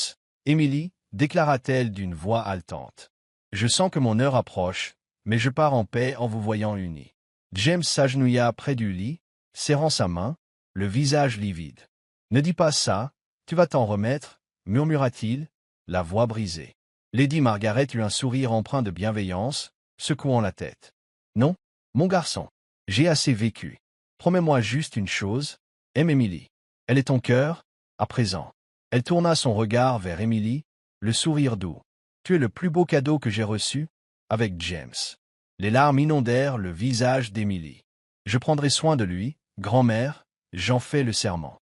Emily, » déclara-t-elle d'une voix haletante. « Je sens que mon heure approche, mais je pars en paix en vous voyant unis. » James s'agenouilla près du lit, serrant sa main, le visage livide. « Ne dis pas ça, tu vas t'en remettre, » murmura-t-il, la voix brisée. Lady Margaret eut un sourire empreint de bienveillance, secouant la tête. « Non, mon garçon, j'ai assez vécu. Promets-moi juste une chose, aime Emily. Elle est ton cœur, à présent. » Elle tourna son regard vers Emily, le sourire doux. « Tu es le plus beau cadeau que j'ai reçu, avec James. » Les larmes inondèrent le visage d'Emily. « Je prendrai soin de lui, grand-mère, j'en fais le serment. »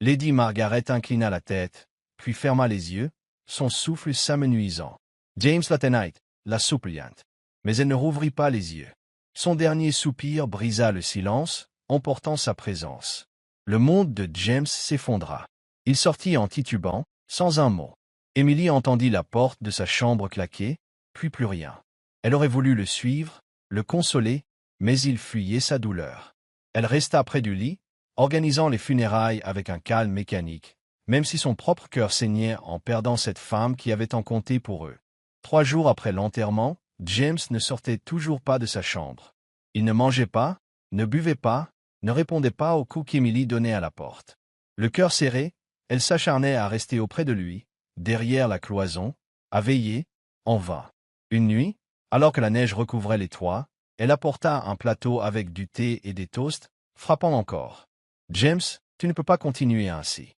Lady Margaret inclina la tête, puis ferma les yeux, son souffle s'amenuisant. James la tenait, la suppliante. Mais elle ne rouvrit pas les yeux. Son dernier soupir brisa le silence, emportant sa présence. Le monde de James s'effondra. Il sortit en titubant, sans un mot. Emily entendit la porte de sa chambre claquer, puis plus rien. Elle aurait voulu le suivre, le consoler, mais il fuyait sa douleur. Elle resta près du lit, organisant les funérailles avec un calme mécanique, même si son propre cœur saignait en perdant cette femme qui avait tant compté pour eux. 3 jours après l'enterrement, James ne sortait toujours pas de sa chambre. Il ne mangeait pas, ne buvait pas, ne répondait pas aux coups qu'Emily donnait à la porte. Le cœur serré, elle s'acharnait à rester auprès de lui, derrière la cloison, à veiller, en vain. Une nuit, alors que la neige recouvrait les toits, elle apporta un plateau avec du thé et des toasts, frappant encore. « James, tu ne peux pas continuer ainsi.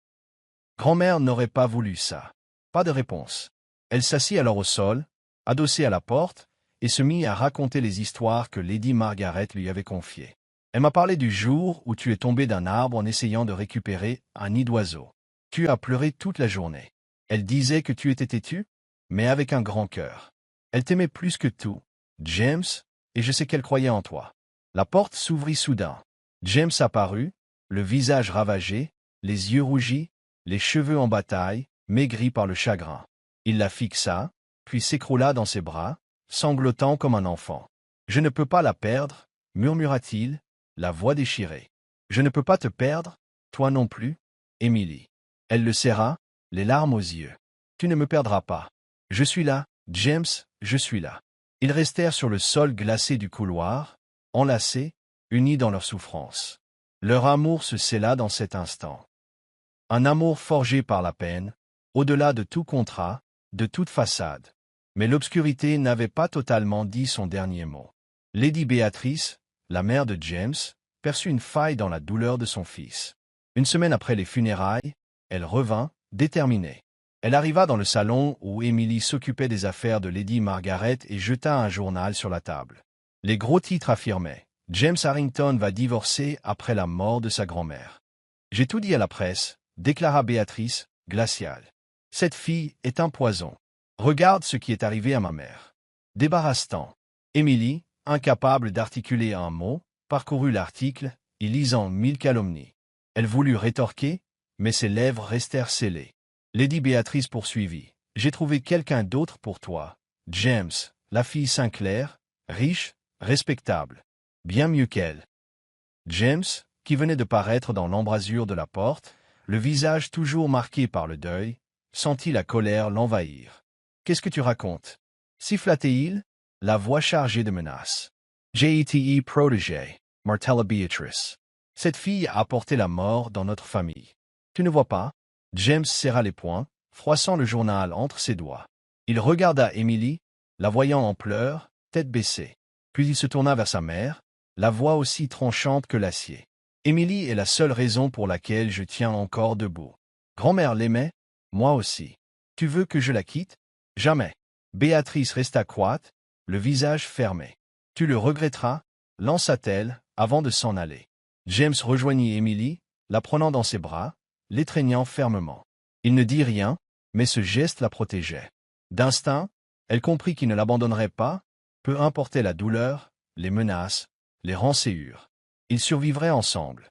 Grand-mère n'aurait pas voulu ça. » Pas de réponse. Elle s'assit alors au sol, adossée à la porte, et se mit à raconter les histoires que Lady Margaret lui avait confiées. « Elle m'a parlé du jour où tu es tombé d'un arbre en essayant de récupérer un nid d'oiseau. Tu as pleuré toute la journée. Elle disait que tu étais têtu, mais avec un grand cœur. Elle t'aimait plus que tout, James, et je sais qu'elle croyait en toi. » La porte s'ouvrit soudain. James apparut, le visage ravagé, les yeux rougis, les cheveux en bataille, maigris par le chagrin. Il la fixa, puis s'écroula dans ses bras, sanglotant comme un enfant. « Je ne peux pas la perdre, » murmura-t-il, la voix déchirée. « Je ne peux pas te perdre, toi non plus, Emily. » Elle le serra, les larmes aux yeux. « Tu ne me perdras pas. Je suis là, James, je suis là. » Ils restèrent sur le sol glacé du couloir, enlacés, unis dans leur souffrance. Leur amour se scella dans cet instant. Un amour forgé par la peine, au-delà de tout contrat, de toute façade. Mais l'obscurité n'avait pas totalement dit son dernier mot. Lady Béatrice, la mère de James, perçut une faille dans la douleur de son fils. Une semaine après les funérailles, elle revint, déterminée. Elle arriva dans le salon où Emily s'occupait des affaires de Lady Margaret et jeta un journal sur la table. Les gros titres affirmaient « James Harrington va divorcer après la mort de sa grand-mère. » « J'ai tout dit à la presse, » déclara Béatrice, glaciale. « Cette fille est un poison. Regarde ce qui est arrivé à ma mère. » Débarrassant. Emily, incapable d'articuler un mot, parcourut l'article, y lisant 1000 calomnies. Elle voulut rétorquer, mais ses lèvres restèrent scellées. Lady Béatrice poursuivit. J'ai trouvé quelqu'un d'autre pour toi. James, la fille Sinclair, riche, respectable. Bien mieux qu'elle. James, qui venait de paraître dans l'embrasure de la porte, le visage toujours marqué par le deuil, sentit la colère l'envahir. « Qu'est-ce que tu racontes » siffla-t-il, la voix chargée de menaces. « J.E.T.E. protégé, Martella Beatrice. Cette fille a apporté la mort dans notre famille. Tu ne vois pas » James serra les poings, froissant le journal entre ses doigts. Il regarda Emily, la voyant en pleurs, tête baissée. Puis il se tourna vers sa mère, la voix aussi tranchante que l'acier. « Emily est la seule raison pour laquelle je tiens encore debout. Grand-mère l'aimait, moi aussi. Tu veux que je la quitte? Jamais. » Béatrice resta coite, le visage fermé. « Tu le regretteras, lança-t-elle, avant de s'en aller. James rejoignit Emily, la prenant dans ses bras, l'étreignant fermement. Il ne dit rien, mais ce geste la protégeait. D'instinct, elle comprit qu'il ne l'abandonnerait pas, peu importait la douleur, les menaces, les rançéures. Ils survivraient ensemble.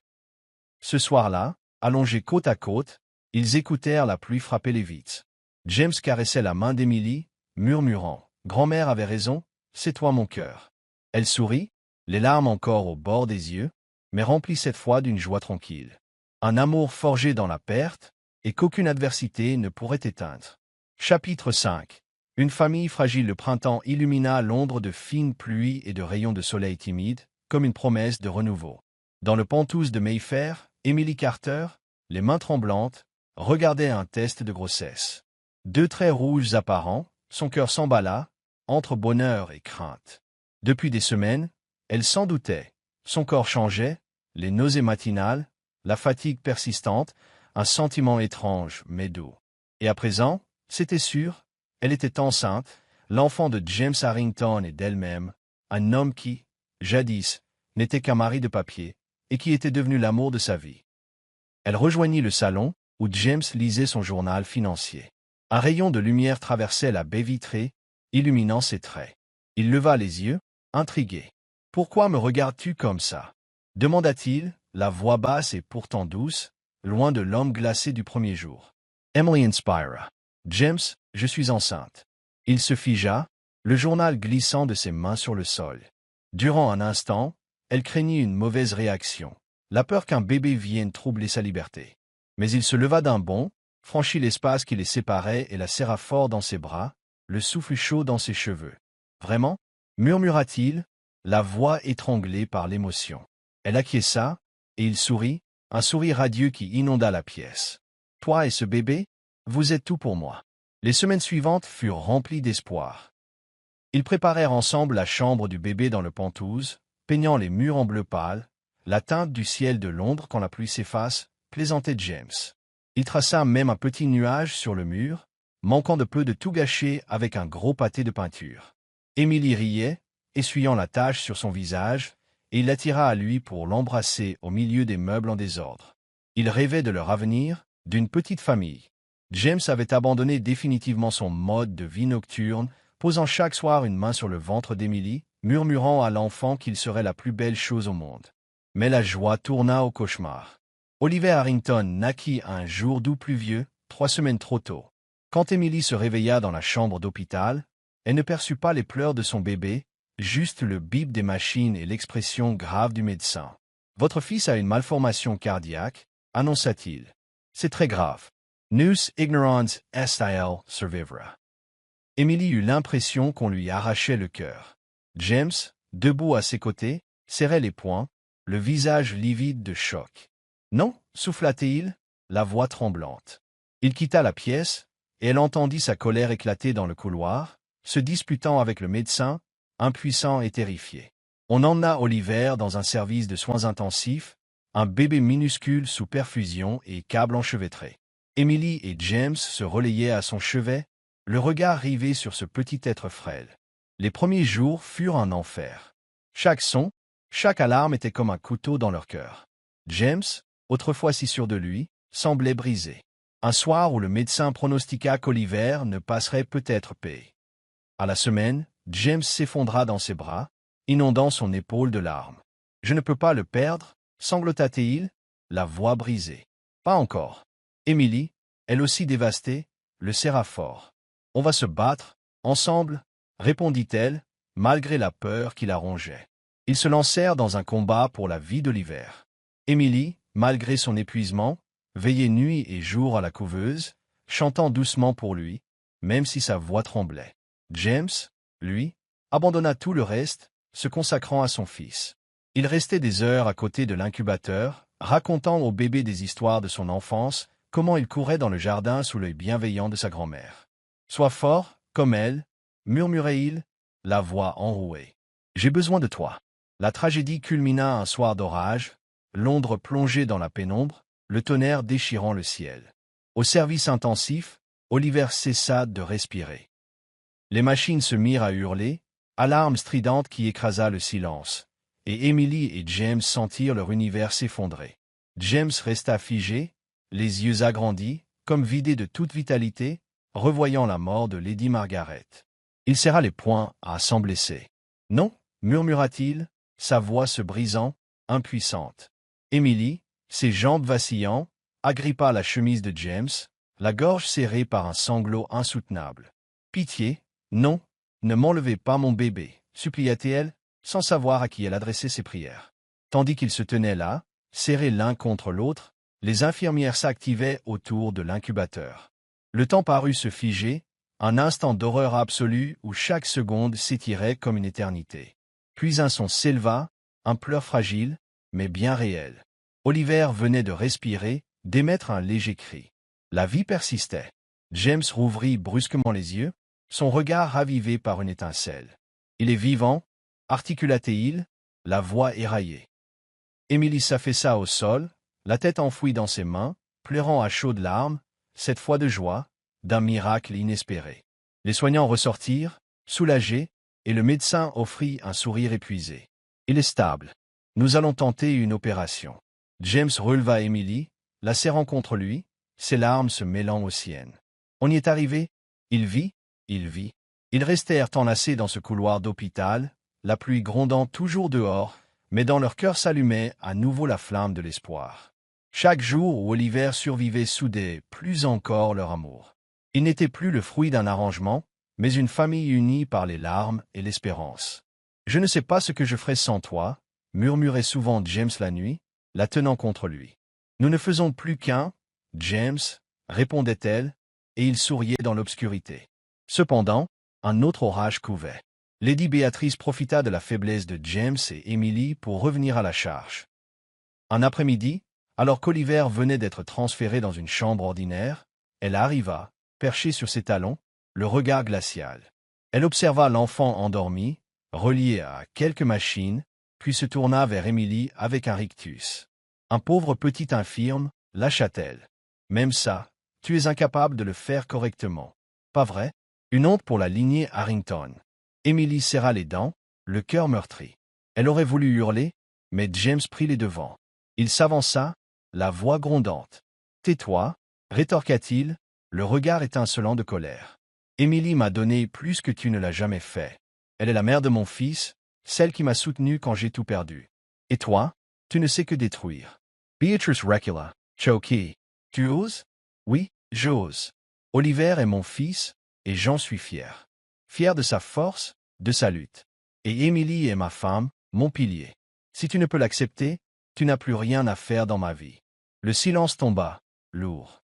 Ce soir-là, allongés côte à côte, ils écoutèrent la pluie frapper les vitres. James caressait la main d'Emily, murmurant « Grand-mère avait raison, c'est toi mon cœur. » Elle sourit, les larmes encore au bord des yeux, mais remplie cette fois d'une joie tranquille. Un amour forgé dans la perte, et qu'aucune adversité ne pourrait éteindre. Chapitre 5. Une famille fragile. Le printemps illumina Londres de fines pluies et de rayons de soleil timides, comme une promesse de renouveau. Dans le Penthouse de Mayfair, Emily Carter, les mains tremblantes, regardait un test de grossesse. 2 traits rouges apparents, son cœur s'emballa, entre bonheur et crainte. Depuis des semaines, elle s'en doutait. Son corps changeait, les nausées matinales, la fatigue persistante, un sentiment étrange mais doux. Et à présent, c'était sûr, elle était enceinte, l'enfant de James Harrington et d'elle-même, un homme qui, jadis, n'était qu'un mari de papier, et qui était devenu l'amour de sa vie. Elle rejoignit le salon, où James lisait son journal financier. Un rayon de lumière traversait la baie vitrée, illuminant ses traits. Il leva les yeux, intrigué. « Pourquoi me regardes-tu comme ça » demanda-t-il, la voix basse et pourtant douce, loin de l'homme glacé du premier jour. Emily inspira. « James, je suis enceinte. » Il se figea, le journal glissant de ses mains sur le sol. Durant un instant, elle craignit une mauvaise réaction, la peur qu'un bébé vienne troubler sa liberté. Mais il se leva d'un bond, franchit l'espace qui les séparait et la serra fort dans ses bras, le souffle chaud dans ses cheveux. « Vraiment » murmura-t-il, la voix étranglée par l'émotion. Elle acquiesça, et il sourit, un sourire radieux qui inonda la pièce. « Toi et ce bébé, vous êtes tout pour moi. » Les semaines suivantes furent remplies d'espoir. Ils préparèrent ensemble la chambre du bébé dans le Penthouse, peignant les murs en bleu pâle, la teinte du ciel de Londres quand la pluie s'efface, plaisantait James. Il traça même un petit nuage sur le mur, manquant de peu de tout gâcher avec un gros pâté de peinture. Emily riait, essuyant la tache sur son visage, et il l'attira à lui pour l'embrasser au milieu des meubles en désordre. Il rêvait de leur avenir, d'une petite famille. James avait abandonné définitivement son mode de vie nocturne, posant chaque soir une main sur le ventre d'Emily, murmurant à l'enfant qu'il serait la plus belle chose au monde. Mais la joie tourna au cauchemar. Oliver Harrington naquit un jour d'août pluvieux, 3 semaines trop tôt. Quand Emily se réveilla dans la chambre d'hôpital, elle ne perçut pas les pleurs de son bébé, juste le bip des machines et l'expression grave du médecin. « Votre fils a une malformation cardiaque » annonça-t-il. « C'est très grave. Nous ignorons est-il survivra. » Emily eut l'impression qu'on lui arrachait le cœur. James, debout à ses côtés, serrait les poings, le visage livide de choc. « Non » souffla-t-il, la voix tremblante. Il quitta la pièce, et elle entendit sa colère éclater dans le couloir, se disputant avec le médecin, impuissant et terrifié. On emmena Oliver dans un service de soins intensifs, un bébé minuscule sous perfusion et câble enchevêtré. Emily et James se relayaient à son chevet, le regard rivé sur ce petit être frêle. Les premiers jours furent un enfer. Chaque son, chaque alarme était comme un couteau dans leur cœur. James, autrefois si sûr de lui, semblait brisé. Un soir où le médecin pronostiqua qu'Oliver ne passerait peut-être paix. À la semaine, James s'effondra dans ses bras, inondant son épaule de larmes. « Je ne peux pas le perdre » sanglota-t-il, la voix brisée. « Pas encore. » Emily, elle aussi dévastée, le serra fort. On va se battre, ensemble, répondit-elle, malgré la peur qui la rongeait. Ils se lancèrent dans un combat pour la vie d'Oliver. Emily, malgré son épuisement, veillait nuit et jour à la couveuse, chantant doucement pour lui, même si sa voix tremblait. James, lui, abandonna tout le reste, se consacrant à son fils. Il restait des heures à côté de l'incubateur, racontant au bébé des histoires de son enfance, comment il courait dans le jardin sous l'œil bienveillant de sa grand-mère. « Sois fort, comme elle, » murmurait-il, la voix enrouée. « J'ai besoin de toi. » La tragédie culmina un soir d'orage, Londres plongée dans la pénombre, le tonnerre déchirant le ciel. Au service intensif, Oliver cessa de respirer. Les machines se mirent à hurler, alarme stridente qui écrasa le silence, et Emily et James sentirent leur univers s'effondrer. James resta figé, les yeux agrandis, comme vidés de toute vitalité, revoyant la mort de Lady Margaret. Il serra les poings sans blesser. « Non » murmura-t-il, sa voix se brisant, impuissante. Emily, ses jambes vacillant, agrippa la chemise de James, la gorge serrée par un sanglot insoutenable. « Pitié, non, ne m'enlevez pas mon bébé » supplia-t-elle, sans savoir à qui elle adressait ses prières. Tandis qu'ils se tenaient là, serrés l'un contre l'autre, les infirmières s'activaient autour de l'incubateur. Le temps parut se figer, un instant d'horreur absolue où chaque seconde s'étirait comme une éternité. Puis un son s'éleva, un pleur fragile, mais bien réel. Oliver venait de respirer, d'émettre un léger cri. La vie persistait. James rouvrit brusquement les yeux, son regard ravivé par une étincelle. « Il est vivant » articula-t-il, la voix éraillée. Emily s'affaissa au sol, la tête enfouie dans ses mains, pleurant à chaudes larmes, cette fois de joie, d'un miracle inespéré. Les soignants ressortirent, soulagés, et le médecin offrit un sourire épuisé. « Il est stable. Nous allons tenter une opération. » James releva Emily, la serrant contre lui, ses larmes se mêlant aux siennes. « On y est arrivé. Il vit, il vit. » Ils restèrent enlacés dans ce couloir d'hôpital, la pluie grondant toujours dehors, mais dans leur cœur s'allumait à nouveau la flamme de l'espoir. Chaque jour où Oliver survivait soudait plus encore leur amour. Il n'était plus le fruit d'un arrangement, mais une famille unie par les larmes et l'espérance. « Je ne sais pas ce que je ferais sans toi » murmurait souvent James la nuit, la tenant contre lui. « Nous ne faisons plus qu'un, James, » répondait-elle, et il souriait dans l'obscurité. Cependant, un autre orage couvait. Lady Béatrice profita de la faiblesse de James et Emily pour revenir à la charge. Un après-midi, alors qu'Oliver venait d'être transféré dans une chambre ordinaire, elle arriva, perchée sur ses talons, le regard glacial. Elle observa l'enfant endormi, relié à quelques machines, puis se tourna vers Emily avec un rictus. « Un pauvre petit infirme, » lâcha-t-elle. « Même ça, tu es incapable de le faire correctement. Pas vrai? Une honte pour la lignée Harrington. » Emily serra les dents, le cœur meurtri. Elle aurait voulu hurler, mais James prit les devants. Il s'avança, la voix grondante. « Tais-toi, » rétorqua-t-il, le regard étincelant de colère. « Emily m'a donné plus que tu ne l'as jamais fait. Elle est la mère de mon fils, celle qui m'a soutenu quand j'ai tout perdu. Et toi, tu ne sais que détruire. » Beatrice recula, choquée. « Tu oses? »« Oui, j'ose. Oliver est mon fils, et j'en suis fier. Fier de sa force, de sa lutte. Et Emily est ma femme, mon pilier. Si tu ne peux l'accepter, tu n'as plus rien à faire dans ma vie. » Le silence tomba, lourd.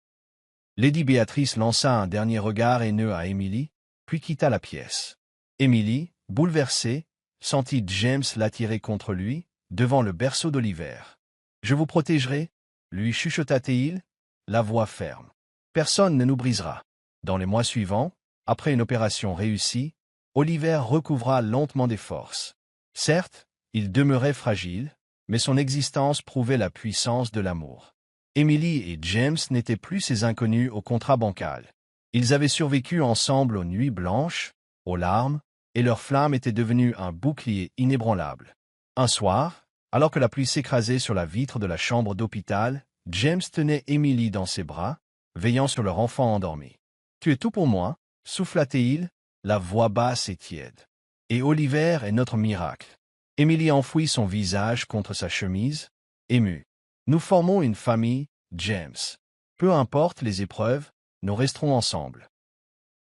Lady Béatrice lança un dernier regard haineux à Emily, puis quitta la pièce. Emily, bouleversée, sentit James l'attirer contre lui, devant le berceau d'Oliver. « Je vous protégerai, » lui chuchota-t-il, la voix ferme. « Personne ne nous brisera. » Dans les mois suivants, après une opération réussie, Oliver recouvra lentement des forces. Certes, il demeurait fragile, mais son existence prouvait la puissance de l'amour. Emily et James n'étaient plus ces inconnus au contrat bancal. Ils avaient survécu ensemble aux nuits blanches, aux larmes, et leur flamme était devenue un bouclier inébranlable. Un soir, alors que la pluie s'écrasait sur la vitre de la chambre d'hôpital, James tenait Emily dans ses bras, veillant sur leur enfant endormi. « Tu es tout pour moi » souffla-t-il, la voix basse et tiède. « Et Oliver est notre miracle. » Emily enfouit son visage contre sa chemise, émue. « Nous formons une famille, James. Peu importe les épreuves, nous resterons ensemble. »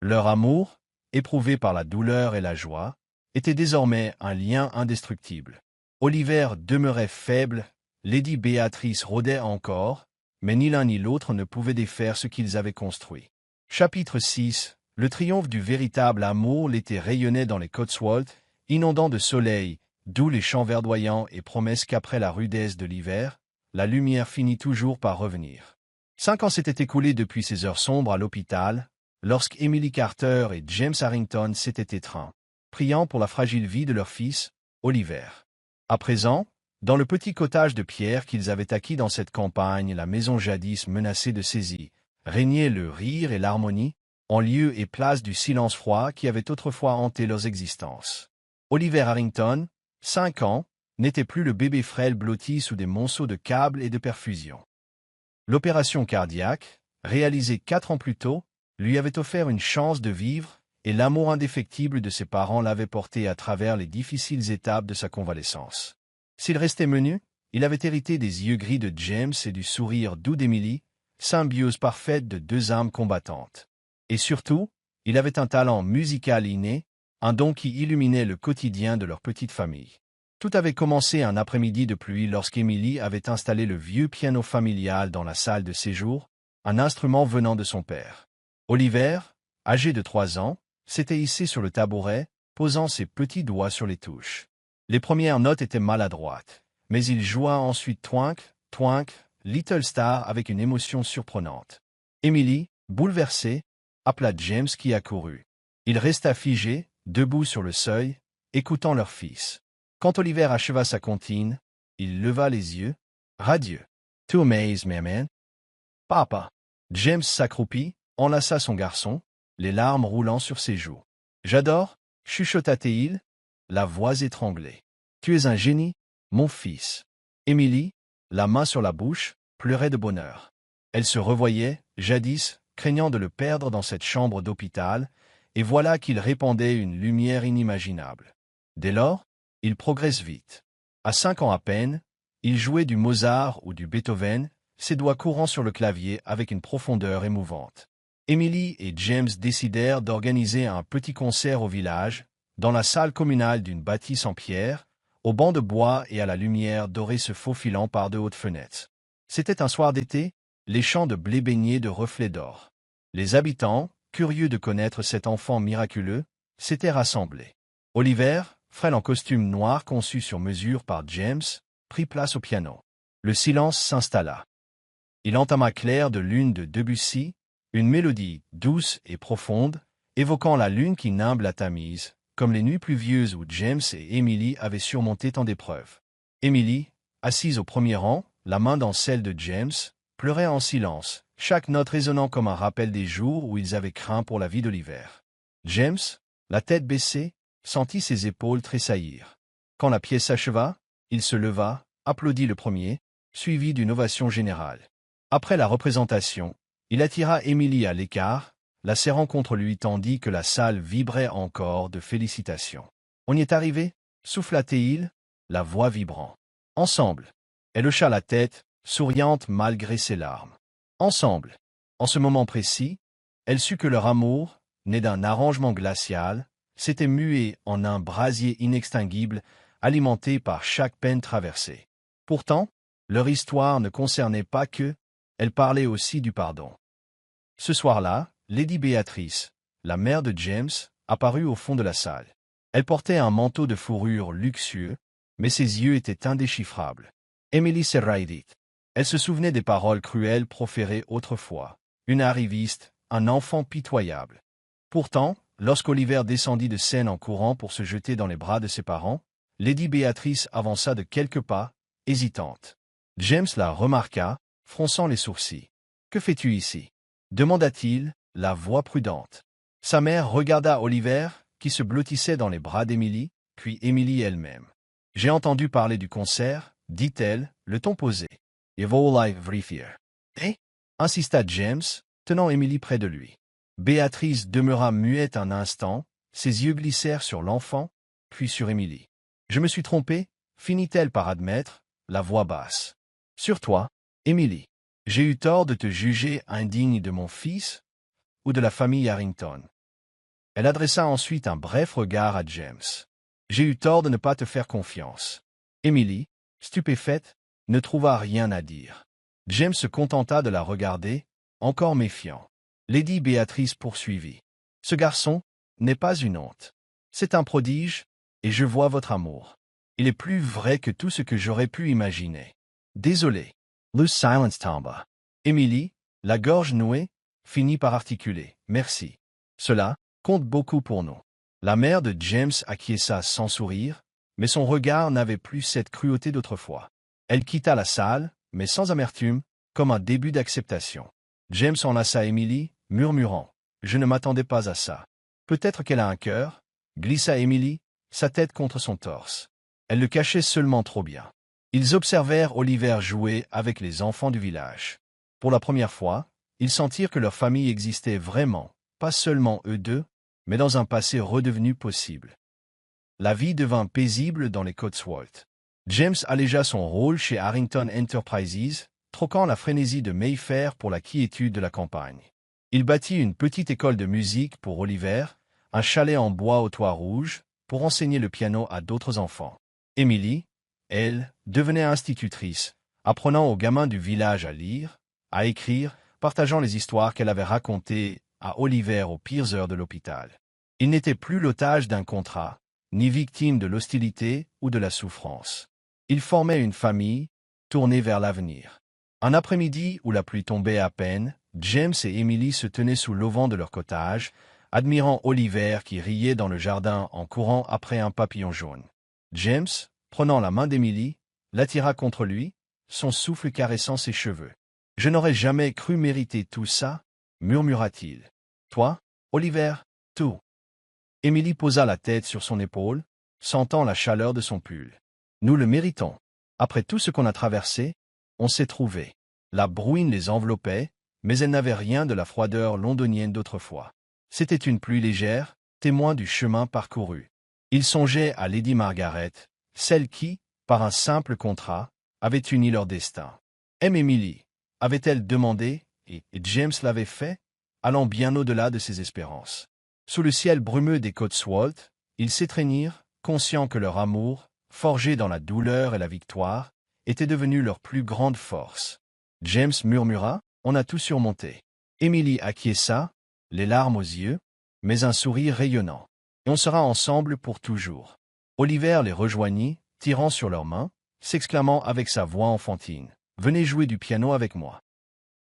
Leur amour, éprouvé par la douleur et la joie, était désormais un lien indestructible. Oliver demeurait faible, Lady Béatrice rôdait encore, mais ni l'un ni l'autre ne pouvaient défaire ce qu'ils avaient construit. Chapitre 6. Le triomphe du véritable amour. L'été rayonnait dans les Cotswolds, inondant de soleil, d'où les champs verdoyants et promesses qu'après la rudesse de l'hiver, la lumière finit toujours par revenir. 5 ans s'étaient écoulés depuis ces heures sombres à l'hôpital, lorsque Emily Carter et James Harrington s'étaient étreints, priant pour la fragile vie de leur fils, Oliver. À présent, dans le petit cottage de pierre qu'ils avaient acquis dans cette campagne, la maison jadis menacée de saisie, régnait le rire et l'harmonie, en lieu et place du silence froid qui avait autrefois hanté leurs existences. Oliver Harrington, 5 ans, n'était plus le bébé frêle blotti sous des monceaux de câbles et de perfusion. L'opération cardiaque, réalisée 4 ans plus tôt, lui avait offert une chance de vivre, et l'amour indéfectible de ses parents l'avait porté à travers les difficiles étapes de sa convalescence. S'il restait menu, il avait hérité des yeux gris de James et du sourire doux d'Emily, symbiose parfaite de 2 âmes combattantes. Et surtout, il avait un talent musical inné, un don qui illuminait le quotidien de leur petite famille. Tout avait commencé un après-midi de pluie lorsqu'Emily avait installé le vieux piano familial dans la salle de séjour, un instrument venant de son père. Oliver, âgé de 3 ans, s'était hissé sur le tabouret, posant ses petits doigts sur les touches. Les premières notes étaient maladroites, mais il joua ensuite Twinkle, Twinkle, Little Star avec une émotion surprenante. Emily, bouleversée, appela James qui accourut. Il resta figé, debout sur le seuil, écoutant leur fils. Quand Oliver acheva sa comptine, il leva les yeux, radieux. « To amaze, maman. »« Papa. » James s'accroupit, enlaça son garçon, les larmes roulant sur ses joues. « J'adore, » chuchota-t-il, la voix étranglée. « Tu es un génie, mon fils. » Emily, la main sur la bouche, pleurait de bonheur. Elle se revoyait, jadis, craignant de le perdre dans cette chambre d'hôpital, et voilà qu'il répandait une lumière inimaginable. Dès lors, il progresse vite. À 5 ans à peine, il jouait du Mozart ou du Beethoven, ses doigts courant sur le clavier avec une profondeur émouvante. Emily et James décidèrent d'organiser un petit concert au village, dans la salle communale d'une bâtisse en pierre, aux bancs de bois et à la lumière dorée se faufilant par de hautes fenêtres. C'était un soir d'été, les champs de blé baignaient de reflets d'or. Les habitants, curieux de connaître cet enfant miraculeux, s'étaient rassemblés. Oliver, frêle en costume noir conçu sur mesure par James, prit place au piano. Le silence s'installa. Il entama Clair de lune de Debussy, une mélodie douce et profonde, évoquant la lune qui nimbe la Tamise, comme les nuits pluvieuses où James et Emily avaient surmonté tant d'épreuves. Emily, assise au premier rang, la main dans celle de James, pleurait en silence, chaque note résonnant comme un rappel des jours où ils avaient craint pour la vie d'Oliver. James, la tête baissée, sentit ses épaules tressaillir. Quand la pièce s'acheva, il se leva, applaudit le premier, suivi d'une ovation générale. Après la représentation, il attira Emily à l'écart, la serrant contre lui tandis que la salle vibrait encore de félicitations. « On y est arrivé » souffla-t-il, la voix vibrant. « Ensemble » Elle hocha la tête, souriante malgré ses larmes. « Ensemble » En ce moment précis, elle sut que leur amour, né d'un arrangement glacial, s'était mué en un brasier inextinguible, alimenté par chaque peine traversée. Pourtant, leur histoire ne concernait pas qu'eux, elle parlait aussi du pardon. Ce soir-là, Lady Béatrice, la mère de James, apparut au fond de la salle. Elle portait un manteau de fourrure luxueux, mais ses yeux étaient indéchiffrables. Emily s'éraillait. Elle se souvenait des paroles cruelles proférées autrefois. Une arriviste, un enfant pitoyable. Pourtant, lorsqu'Oliver descendit de scène en courant pour se jeter dans les bras de ses parents, Lady Béatrice avança de quelques pas, hésitante. James la remarqua, fronçant les sourcils. « Que fais-tu ici » demanda-t-il, la voix prudente. Sa mère regarda Oliver, qui se blottissait dans les bras d'Emily, puis Emily elle-même. « J'ai entendu parler du concert, » dit-elle, le ton posé. « You've all I've fear. »« Eh » insista James, tenant Emily près de lui. Béatrice demeura muette un instant, ses yeux glissèrent sur l'enfant, puis sur Emily. « Je me suis trompée, finit-elle par admettre, la voix basse. « Sur toi, Emily. J'ai eu tort de te juger indigne de mon fils ou de la famille Harrington. Elle adressa ensuite un bref regard à James. J'ai eu tort de ne pas te faire confiance. Emily, stupéfaite, ne trouva rien à dire. James se contenta de la regarder, encore méfiant. Lady Béatrice poursuivit. Ce garçon n'est pas une honte. C'est un prodige, et je vois votre amour. Il est plus vrai que tout ce que j'aurais pu imaginer. Désolé. Le silence tomba. Emily, la gorge nouée, finit par articuler. Merci. Cela compte beaucoup pour nous. La mère de James acquiesça sans sourire, mais son regard n'avait plus cette cruauté d'autrefois. Elle quitta la salle, mais sans amertume, comme un début d'acceptation. James enlaça Emily, murmurant. Je ne m'attendais pas à ça. Peut-être qu'elle a un cœur, glissa Emily, sa tête contre son torse. Elle le cachait seulement trop bien. Ils observèrent Oliver jouer avec les enfants du village. Pour la première fois, ils sentirent que leur famille existait vraiment, pas seulement eux deux, mais dans un passé redevenu possible. La vie devint paisible dans les Cotswolds. James allégea son rôle chez Harrington Enterprises, troquant la frénésie de Mayfair pour la quiétude de la campagne. Il bâtit une petite école de musique pour Oliver, un chalet en bois au toit rouge, pour enseigner le piano à d'autres enfants. Emily, elle, devenait institutrice, apprenant aux gamins du village à lire, à écrire, partageant les histoires qu'elle avait racontées à Oliver aux pires heures de l'hôpital. Il n'était plus l'otage d'un contrat, ni victime de l'hostilité ou de la souffrance. Il formait une famille, tournée vers l'avenir. Un après-midi où la pluie tombait à peine, James et Emily se tenaient sous l'auvent de leur cottage, admirant Oliver qui riait dans le jardin en courant après un papillon jaune. James, prenant la main d'Emily, l'attira contre lui, son souffle caressant ses cheveux. « Je n'aurais jamais cru mériter tout ça, » murmura-t-il. « Toi, Oliver, tout. » Emily posa la tête sur son épaule, sentant la chaleur de son pull. « Nous le méritons. Après tout ce qu'on a traversé, on s'est trouvés. » La bruine les enveloppait, mais elle n'avait rien de la froideur londonienne d'autrefois. C'était une pluie légère, témoin du chemin parcouru. Il songeait à Lady Margaret, celle qui, par un simple contrat, avait uni leur destin. Emily avait-elle demandé, et James l'avait fait, allant bien au-delà de ses espérances. Sous le ciel brumeux des Cotswolds, ils s'étreignirent, conscients que leur amour, forgé dans la douleur et la victoire, était devenu leur plus grande force. James murmura, « On a tout surmonté. » Emily acquiesça, les larmes aux yeux, mais un sourire rayonnant. « Et on sera ensemble pour toujours. » Oliver les rejoignit, tirant sur leurs mains, s'exclamant avec sa voix enfantine, « Venez jouer du piano avec moi. »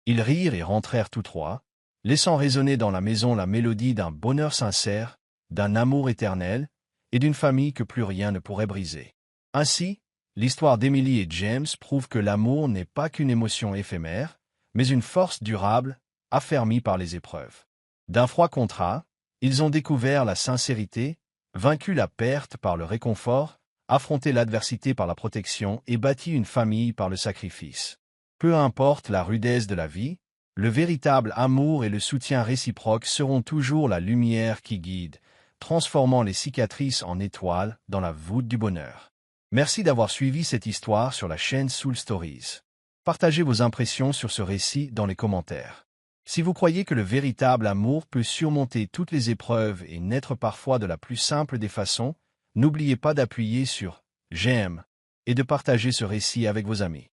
Ils rirent et rentrèrent tous trois, laissant résonner dans la maison la mélodie d'un bonheur sincère, d'un amour éternel, et d'une famille que plus rien ne pourrait briser. Ainsi, l'histoire d'Emily et James prouve que l'amour n'est pas qu'une émotion éphémère, mais une force durable, affermie par les épreuves. D'un froid contrat, ils ont découvert la sincérité, vaincu la perte par le réconfort, affronté l'adversité par la protection et bâti une famille par le sacrifice. Peu importe la rudesse de la vie, le véritable amour et le soutien réciproque seront toujours la lumière qui guide, transformant les cicatrices en étoiles dans la voûte du bonheur. Merci d'avoir suivi cette histoire sur la chaîne Soul Stories. Partagez vos impressions sur ce récit dans les commentaires. Si vous croyez que le véritable amour peut surmonter toutes les épreuves et naître parfois de la plus simple des façons, n'oubliez pas d'appuyer sur « J'aime » et de partager ce récit avec vos amis.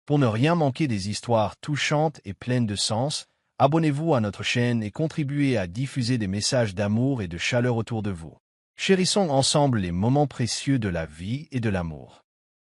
Pour ne rien manquer des histoires touchantes et pleines de sens, abonnez-vous à notre chaîne et contribuez à diffuser des messages d'amour et de chaleur autour de vous. Chérissons ensemble les moments précieux de la vie et de l'amour.